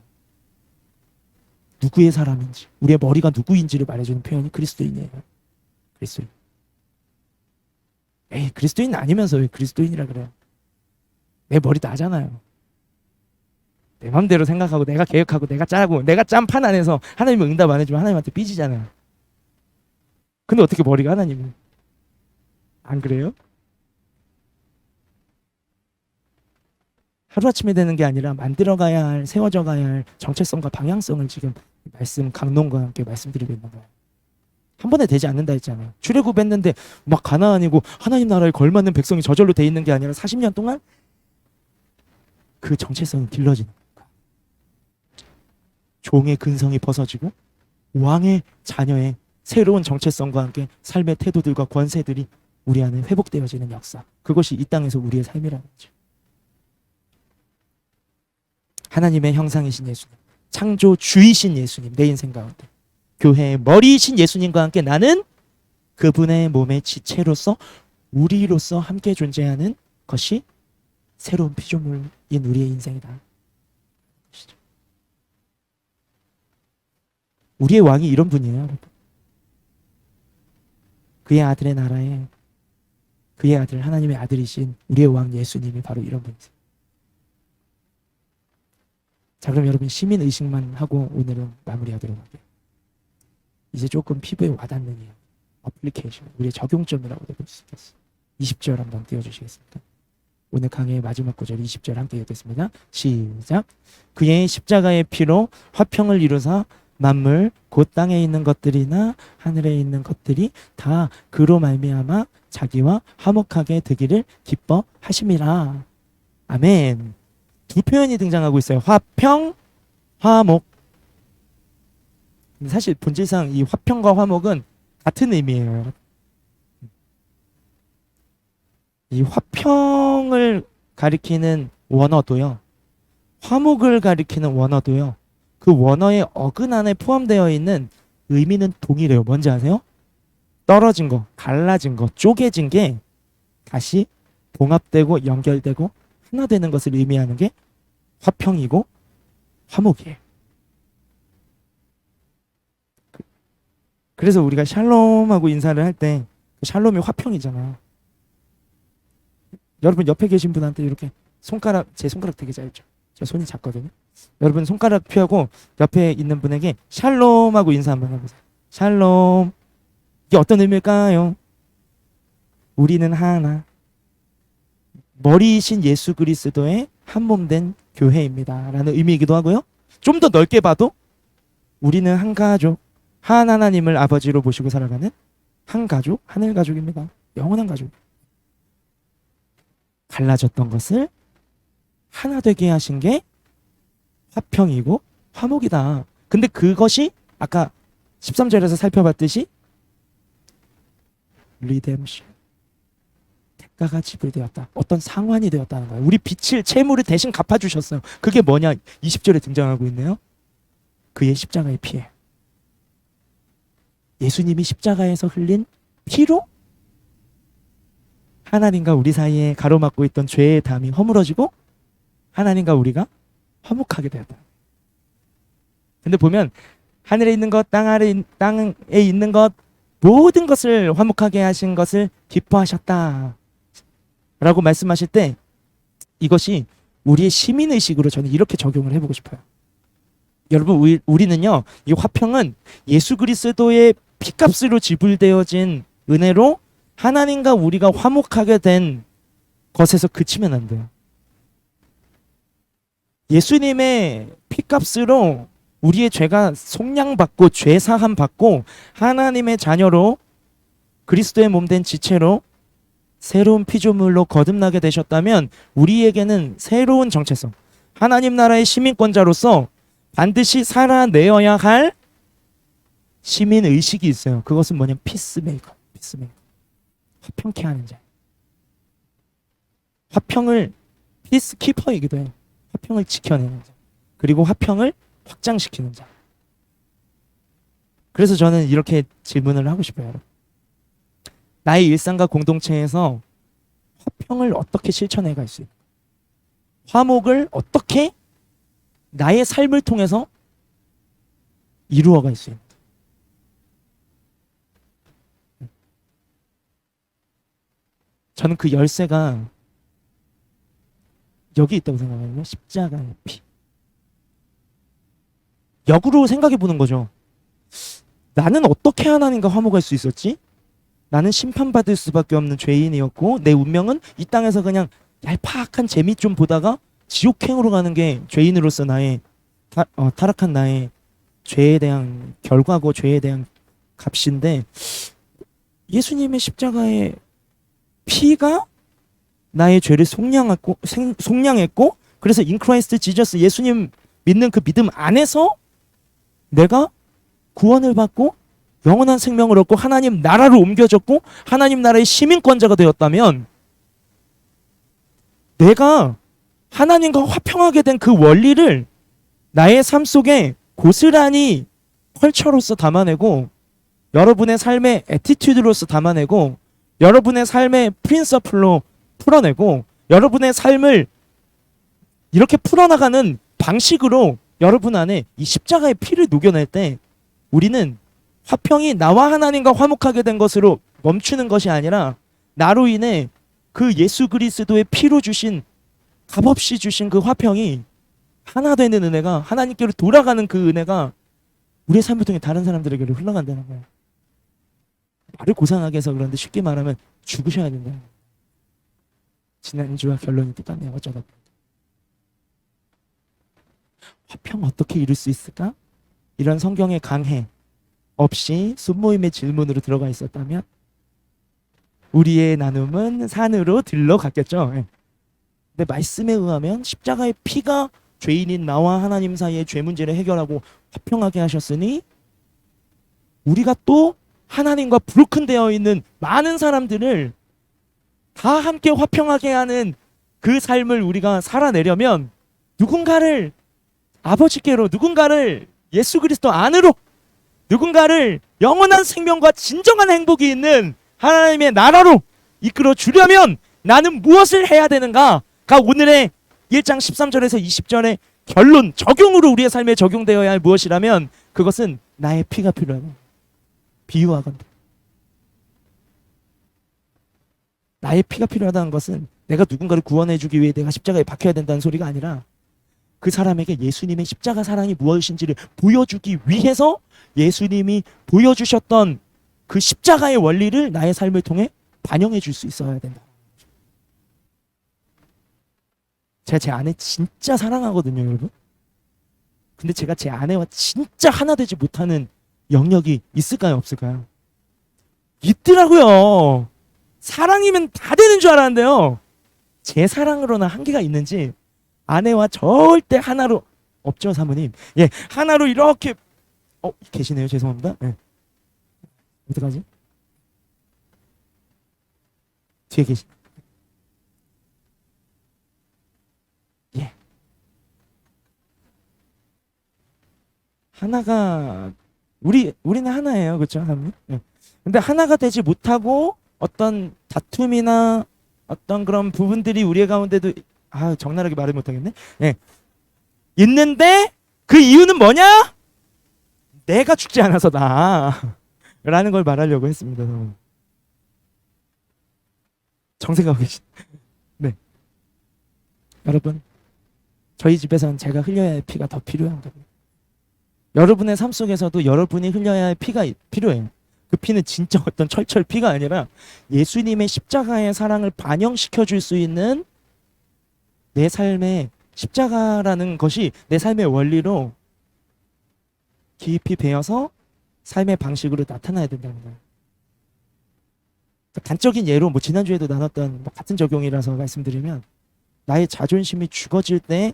누구의 사람인지, 우리의 머리가 누구인지를 말해주는 표현이 그리스도인이에요. 그리스도인. 에이, 그리스도인 아니면서 왜 그리스도인이라 그래요? 내 머리 나잖아요. 내 맘대로 생각하고 내가 계획하고 내가 짜고 내가 짠 판 안에서 하나님은 응답 안 해주면 하나님한테 삐지잖아요. 근데 어떻게 머리가 하나님은? 안 그래요? 하루아침에 되는 게 아니라 만들어가야 할, 세워져 가야 할 정체성과 방향성을 지금 말씀 강론과 함께 말씀드리고 있는 거예요. 한 번에 되지 않는다 했잖아요. 출애굽했는데 막 가나안이고 하나님 나라에 걸맞는 백성이 저절로 돼 있는 게 아니라 40년 동안 그 정체성이 길러지는 거예요. 종의 근성이 벗어지고 왕의 자녀의 새로운 정체성과 함께 삶의 태도들과 권세들이 우리 안에 회복되어지는 역사. 그것이 이 땅에서 우리의 삶이라는 거죠. 하나님의 형상이신 예수님, 창조주이신 예수님, 내 인생 가운데 교회의 머리이신 예수님과 함께 나는 그분의 몸의 지체로서 우리로서 함께 존재하는 것이 새로운 피조물인 우리의 인생이다. 우리의 왕이 이런 분이에요, 여러분. 그의 아들의 나라에 그의 아들, 하나님의 아들이신 우리의 왕 예수님이 바로 이런 분이세요. 자, 그럼 여러분 시민 의식만 하고 오늘은 마무리하도록 할게요. 이제 조금 피부에 와닿는 이야기, 어플리케이션, 우리의 적용점이라고도 볼 수 있겠어요. 20절 한번 띄워주시겠습니까? 오늘 강의의 마지막 구절 20절 함께 읽겠습니다. 시작. 그의 십자가의 피로 화평을 이루사 만물 곧 땅에 있는 것들이나 하늘에 있는 것들이 다 그로 말미암아 자기와 화목하게 되기를 기뻐하심이라. 아멘. 두 표현이 등장하고 있어요. 화평, 화목. 근데 사실 본질상 이 화평과 화목은 같은 의미예요. 이 화평을 가리키는 원어도요, 화목을 가리키는 원어도요, 그 원어의 어근 안에 포함되어 있는 의미는 동일해요. 뭔지 아세요? 떨어진 거, 갈라진 거, 쪼개진 게 다시 봉합되고 연결되고 하나 되는 것을 의미하는 게 화평이고 화목이에요. 그래서 우리가 샬롬하고 인사를 할 때 샬롬이 화평이잖아요. 여러분 옆에 계신 분한테 이렇게 손가락, 제 손가락 되게 짧죠? 제 손이 작거든요. 여러분 손가락 펴고 옆에 있는 분에게 샬롬하고 인사 한번 해보세요. 샬롬. 이게 어떤 의미일까요? 우리는 하나, 머리이신 예수 그리스도의 한몸된 교회입니다 라는 의미이기도 하고요, 좀 더 넓게 봐도 우리는 한 가족, 한 하나님을 아버지로 모시고 살아가는 한 가족, 하늘 가족입니다. 영원한 가족. 갈라졌던 것을 하나 되게 하신 게 화평이고 화목이다. 근데 그것이 아까 13절에서 살펴봤듯이 리뎀션, 대가가 지불되었다. 어떤 상환이 되었다는 거예요. 우리 빚을, 채무를 대신 갚아주셨어요. 그게 뭐냐? 20절에 등장하고 있네요. 그의 십자가의 피에, 예수님이 십자가에서 흘린 피로 하나님과 우리 사이에 가로막고 있던 죄의 담이 허물어지고 하나님과 우리가 화목하게 되었다. 근데 보면 하늘에 있는 것, 땅에 있는 것, 모든 것을 화목하게 하신 것을 기뻐하셨다 라고 말씀하실 때 이것이 우리의 시민의식으로 저는 이렇게 적용을 해보고 싶어요. 여러분, 우리는요, 이 화평은 예수 그리스도의 피값으로 지불되어진 은혜로 하나님과 우리가 화목하게 된 것에서 그치면 안 돼요. 예수님의 피값으로 우리의 죄가 속량받고 죄 사함 받고 하나님의 자녀로 그리스도의 몸된 지체로 새로운 피조물로 거듭나게 되셨다면 우리에게는 새로운 정체성, 하나님 나라의 시민권자로서 반드시 살아내어야 할 시민 의식이 있어요. 그것은 뭐냐면 피스메이커. 화평케 하는 자. 화평을 피스키퍼이기도 해요. 화평을 지켜내는 자. 그리고 화평을 확장시키는 자. 그래서 저는 이렇게 질문을 하고 싶어요. 여러분. 나의 일상과 공동체에서 화평을 어떻게 실천해 갈 수 있는가? 화목을 어떻게 나의 삶을 통해서 이루어갈 수 있는가? 저는 그 열쇠가 여기 있다고 생각해요. 십자가의 피. 역으로 생각해 보는 거죠. 나는 어떻게 하나님과 화목할 수 있었지? 나는 심판받을 수밖에 없는 죄인이었고 내 운명은 이 땅에서 그냥 얄팍한 재미 좀 보다가 지옥행으로 가는 게 죄인으로서 나의 타락한 나의 죄에 대한 결과고 죄에 대한 값인데 예수님의 십자가의 피가 나의 죄를 속량했고 그래서 인 크라이스트 지저스 예수님 믿는 그 믿음 안에서 내가 구원을 받고 영원한 생명을 얻고 하나님 나라로 옮겨졌고 하나님 나라의 시민권자가 되었다면 내가 하나님과 화평하게 된 그 원리를 나의 삶 속에 고스란히 컬처로서 담아내고 여러분의 삶의 애티튜드로서 담아내고 여러분의 삶의 프린서플로 풀어내고 여러분의 삶을 이렇게 풀어나가는 방식으로 여러분 안에 이 십자가의 피를 녹여낼 때 우리는 화평이 나와 하나님과 화목하게 된 것으로 멈추는 것이 아니라 나로 인해 그 예수 그리스도의 피로 주신 값없이 주신 그 화평이 하나 되는 은혜가 하나님께로 돌아가는 그 은혜가 우리의 삶을 통해 다른 사람들에게로 흘러간다는 거예요. 말을 고상하게 해서 그런데 쉽게 말하면 죽으셔야 된다. 지난주와 결론이 똑같네요. 어쩌다 화평 어떻게 이룰 수 있을까? 이런 성경의 강해 없이 순모임의 질문으로 들어가 있었다면 우리의 나눔은 산으로 들러갔겠죠. 근데 말씀에 의하면 십자가의 피가 죄인인 나와 하나님 사이의 죄 문제를 해결하고 화평하게 하셨으니 우리가 또 하나님과 브로큰되어 있는 많은 사람들을 다 함께 화평하게 하는 그 삶을 우리가 살아내려면 누군가를 아버지께로, 누군가를 예수 그리스도 안으로, 누군가를 영원한 생명과 진정한 행복이 있는 하나님의 나라로 이끌어 주려면 나는 무엇을 해야 되는가가 오늘의 1장 13절에서 20절의 결론, 적용으로 우리의 삶에 적용되어야 할 무엇이라면 그것은 나의 피가 필요하다. 비유하건대 나의 피가 필요하다는 것은 내가 누군가를 구원해주기 위해 내가 십자가에 박혀야 된다는 소리가 아니라 그 사람에게 예수님의 십자가 사랑이 무엇인지를 보여주기 위해서 예수님이 보여주셨던 그 십자가의 원리를 나의 삶을 통해 반영해 줄 수 있어야 된다. 제가 제 아내 진짜 사랑하거든요, 여러분. 근데 제가 제 아내와 진짜 하나 되지 못하는 영역이 있을까요, 없을까요? 있더라고요. 사랑이면 다 되는 줄 알았는데요. 제 사랑으로는 한계가 있는지 아내와 절대 하나로 없죠, 사모님. 예, 하나로 이렇게 계시네요. 죄송합니다. 예. 어떡하지? 뒤에 계시. 예. 하나가 우리는 하나예요. 그렇죠, 사모님? 예. 근데 하나가 되지 못하고 어떤 다툼이나 어떤 그런 부분들이 우리 가운데도 적나라하게 말을 못하겠네. 예. 있는데 그 이유는 뭐냐? 내가 죽지 않아서다. 라는 걸 말하려고 했습니다. 정색하고 계신. 네. 여러분, 저희 집에서는 제가 흘려야 할 피가 더 필요한 겁니다. 여러분의 삶 속에서도 여러분이 흘려야 할 피가 필요해요. 그 피는 진짜 어떤 철철 피가 아니라 예수님의 십자가의 사랑을 반영시켜 줄 수 있는 내 삶의 십자가라는 것이 내 삶의 원리로 깊이 배어서 삶의 방식으로 나타나야 된다는 거예요. 단적인 예로 지난주에도 나눴던 같은 적용이라서 말씀드리면, 나의 자존심이 죽어질 때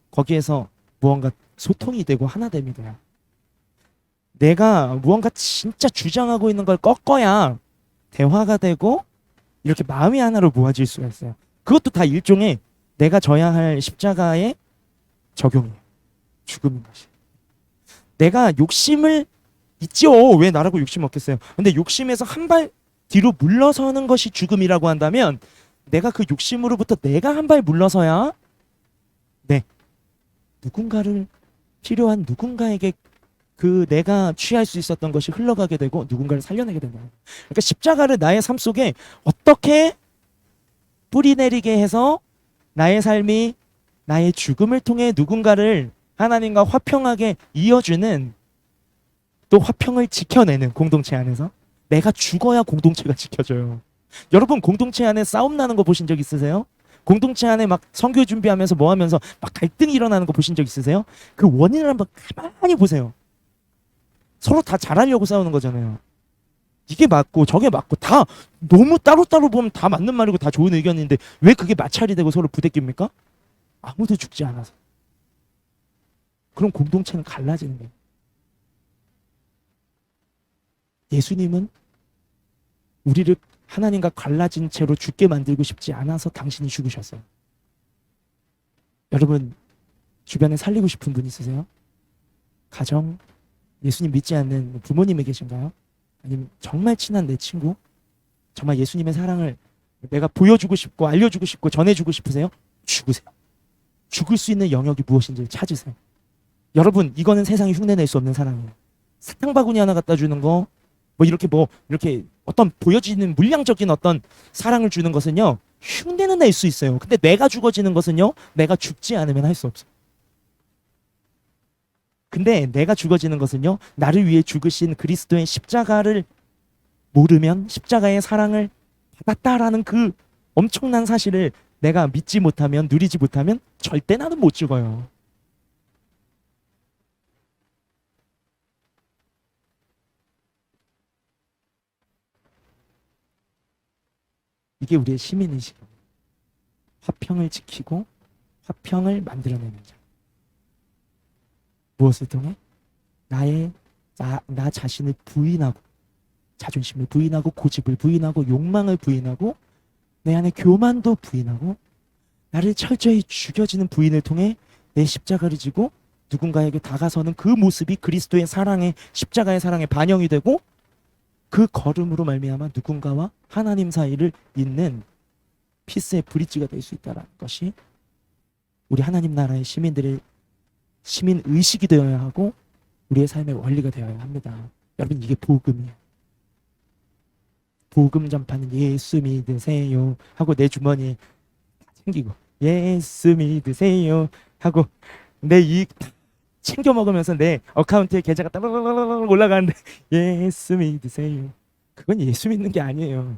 거기에서 무언가 소통이 되고 하나 됩니다. 내가 무언가 진짜 주장하고 있는 걸 꺾어야 대화가 되고 이렇게 마음이 하나로 모아질 수가 있어요. 그것도 다 일종의 내가 져야 할 십자가의 적용이에요. 죽음인 것이. 내가 욕심을 있죠. 왜 나라고 욕심 없겠어요. 근데 욕심에서 한 발 뒤로 물러서는 것이 죽음이라고 한다면, 내가 그 욕심으로부터 내가 한 발 물러서야 누군가를, 필요한 누군가에게 그 내가 취할 수 있었던 것이 흘러가게 되고 누군가를 살려내게 된다. 그러니까 십자가를 나의 삶 속에 어떻게 뿌리내리게 해서 나의 삶이 나의 죽음을 통해 누군가를 하나님과 화평하게 이어주는, 또 화평을 지켜내는 공동체 안에서 내가 죽어야 공동체가 지켜져요. 여러분, 공동체 안에 싸움 나는 거 보신 적 있으세요? 공동체 안에 막 선교 준비하면서 뭐 하면서 막 갈등이 일어나는 거 보신 적 있으세요? 그 원인을 한번 가만히 보세요. 서로 다 잘하려고 싸우는 거잖아요. 이게 맞고 저게 맞고 다 너무 따로따로 보면 다 맞는 말이고 다 좋은 의견인데 왜 그게 마찰이 되고 서로 부대낍니까? 아무도 죽지 않아서. 그럼 공동체는 갈라지는 거예요. 예수님은 우리를 하나님과 갈라진 채로 죽게 만들고 싶지 않아서 당신이 죽으셨어요. 여러분, 주변에 살리고 싶은 분 있으세요? 가정, 예수님 믿지 않는 부모님이 계신가요? 아니면 정말 친한 내 친구? 정말 예수님의 사랑을 내가 보여주고 싶고 알려주고 싶고 전해주고 싶으세요? 죽으세요. 죽을 수 있는 영역이 무엇인지 찾으세요. 여러분, 이거는 세상이 흉내낼 수 없는 사랑이에요. 사탕 바구니 하나 갖다 주는 거, 이렇게 어떤 보여지는 물량적인 어떤 사랑을 주는 것은요, 흉내는 낼 수 있어요. 근데 내가 죽어지는 것은요, 내가 죽지 않으면 할 수 없어요. 근데 내가 죽어지는 것은요, 나를 위해 죽으신 그리스도의 십자가를 모르면, 십자가의 사랑을 받았다라는 그 엄청난 사실을 내가 믿지 못하면, 누리지 못하면 절대 나는 못 죽어요. 이게 우리의 시민의식입니다. 화평을 지키고 화평을 만들어내는 자. 무엇을 통해? 나 자신을 부인하고, 자존심을 부인하고, 고집을 부인하고, 욕망을 부인하고, 내 안에 교만도 부인하고, 나를 철저히 죽여지는 부인을 통해 내 십자가를 지고 누군가에게 다가서는 그 모습이 그리스도의 사랑의, 십자가의 사랑의 반영이 되고, 그 걸음으로 말미암아 누군가와 하나님 사이를 잇는 피스의 브릿지가 될 수 있다는 것이 우리 하나님 나라의 시민들의 시민 의식이 되어야 하고 우리의 삶의 원리가 되어야 합니다. 여러분, 이게 복음이에요. 복음 전파는 예수 믿으세요 하고 내 주머니에 챙기고, 예수 믿으세요 하고 내 이익 챙겨 먹으면서 내 어카운트에 계좌가 따라라라라 올라가는데 예수 믿으세요. 그건 예수 믿는 게 아니에요.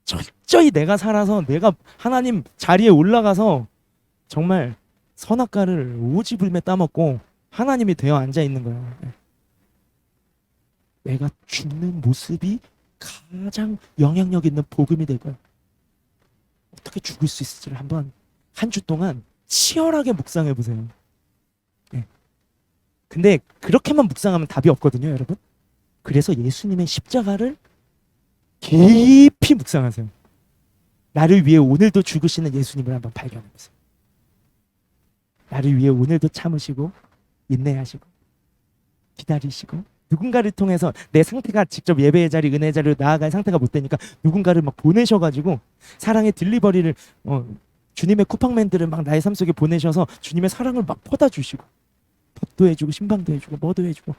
철저히 내가 살아서 내가 하나님 자리에 올라가서 정말 선악과를 오지불매 따먹고 하나님이 되어 앉아 있는 거예요. 내가 죽는 모습이 가장 영향력 있는 복음이 될 거야. 어떻게 죽을 수 있을지를 한번 한 주 동안 치열하게 묵상해 보세요. 네. 근데 그렇게만 묵상하면 답이 없거든요, 여러분. 그래서 예수님의 십자가를 깊이 묵상하세요. 나를 위해 오늘도 죽으시는 예수님을 한번 발견해 보세요. 나를 위해 오늘도 참으시고 인내하시고 기다리시고 누군가를 통해서 내 상태가 직접 예배의 자리, 은혜의 자리로 나아갈 상태가 못 되니까 누군가를 막 보내셔가지고 사랑의 딜리버리를 주님의 쿠팡맨들을 막 나의 삶 속에 보내셔서 주님의 사랑을 막 퍼다 주시고 덧도 해주고 신방도 해주고 뭐도 해주고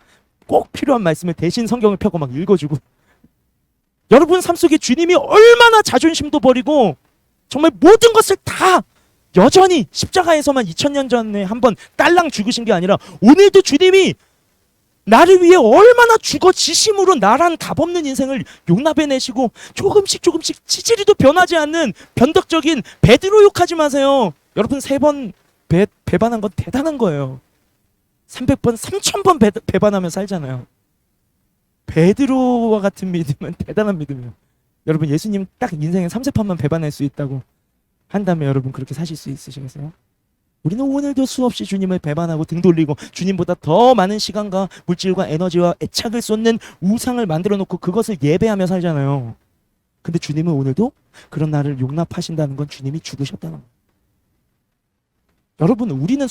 꼭 필요한 말씀을 대신 성경을 펴고 막 읽어주고 여러분 삶 속에 주님이 얼마나 자존심도 버리고 정말 모든 것을 다 여전히 십자가에서만 2000년 전에 한번 딸랑 죽으신 게 아니라 오늘도 주님이 나를 위해 얼마나 죽어지심으로 나란 답없는 인생을 용납해내시고 조금씩 치질이도 변하지 않는 변덕적인 베드로 욕하지 마세요. 여러분 3번 배반한 건 대단한 거예요. 300번 3000번 배반하면 살잖아요. 베드로와 같은 믿음은 대단한 믿음이에요. 여러분 예수님 딱 인생에 3세판만 배반할 수 있다고 한다면 여러분 그렇게 사실 수 있으시겠어요? 우리는 오늘도 수없이 주님을 배반하고 등 돌리고 주님보다 더 많은 시간과 물질과 에너지와 애착을 쏟는 우상을 만들어 놓고 그것을 예배하며 살잖아요. 근데 주님은 오늘도 그런 나를 용납하신다는 건 주님이 죽으셨다는 거예요. 여러분 우리는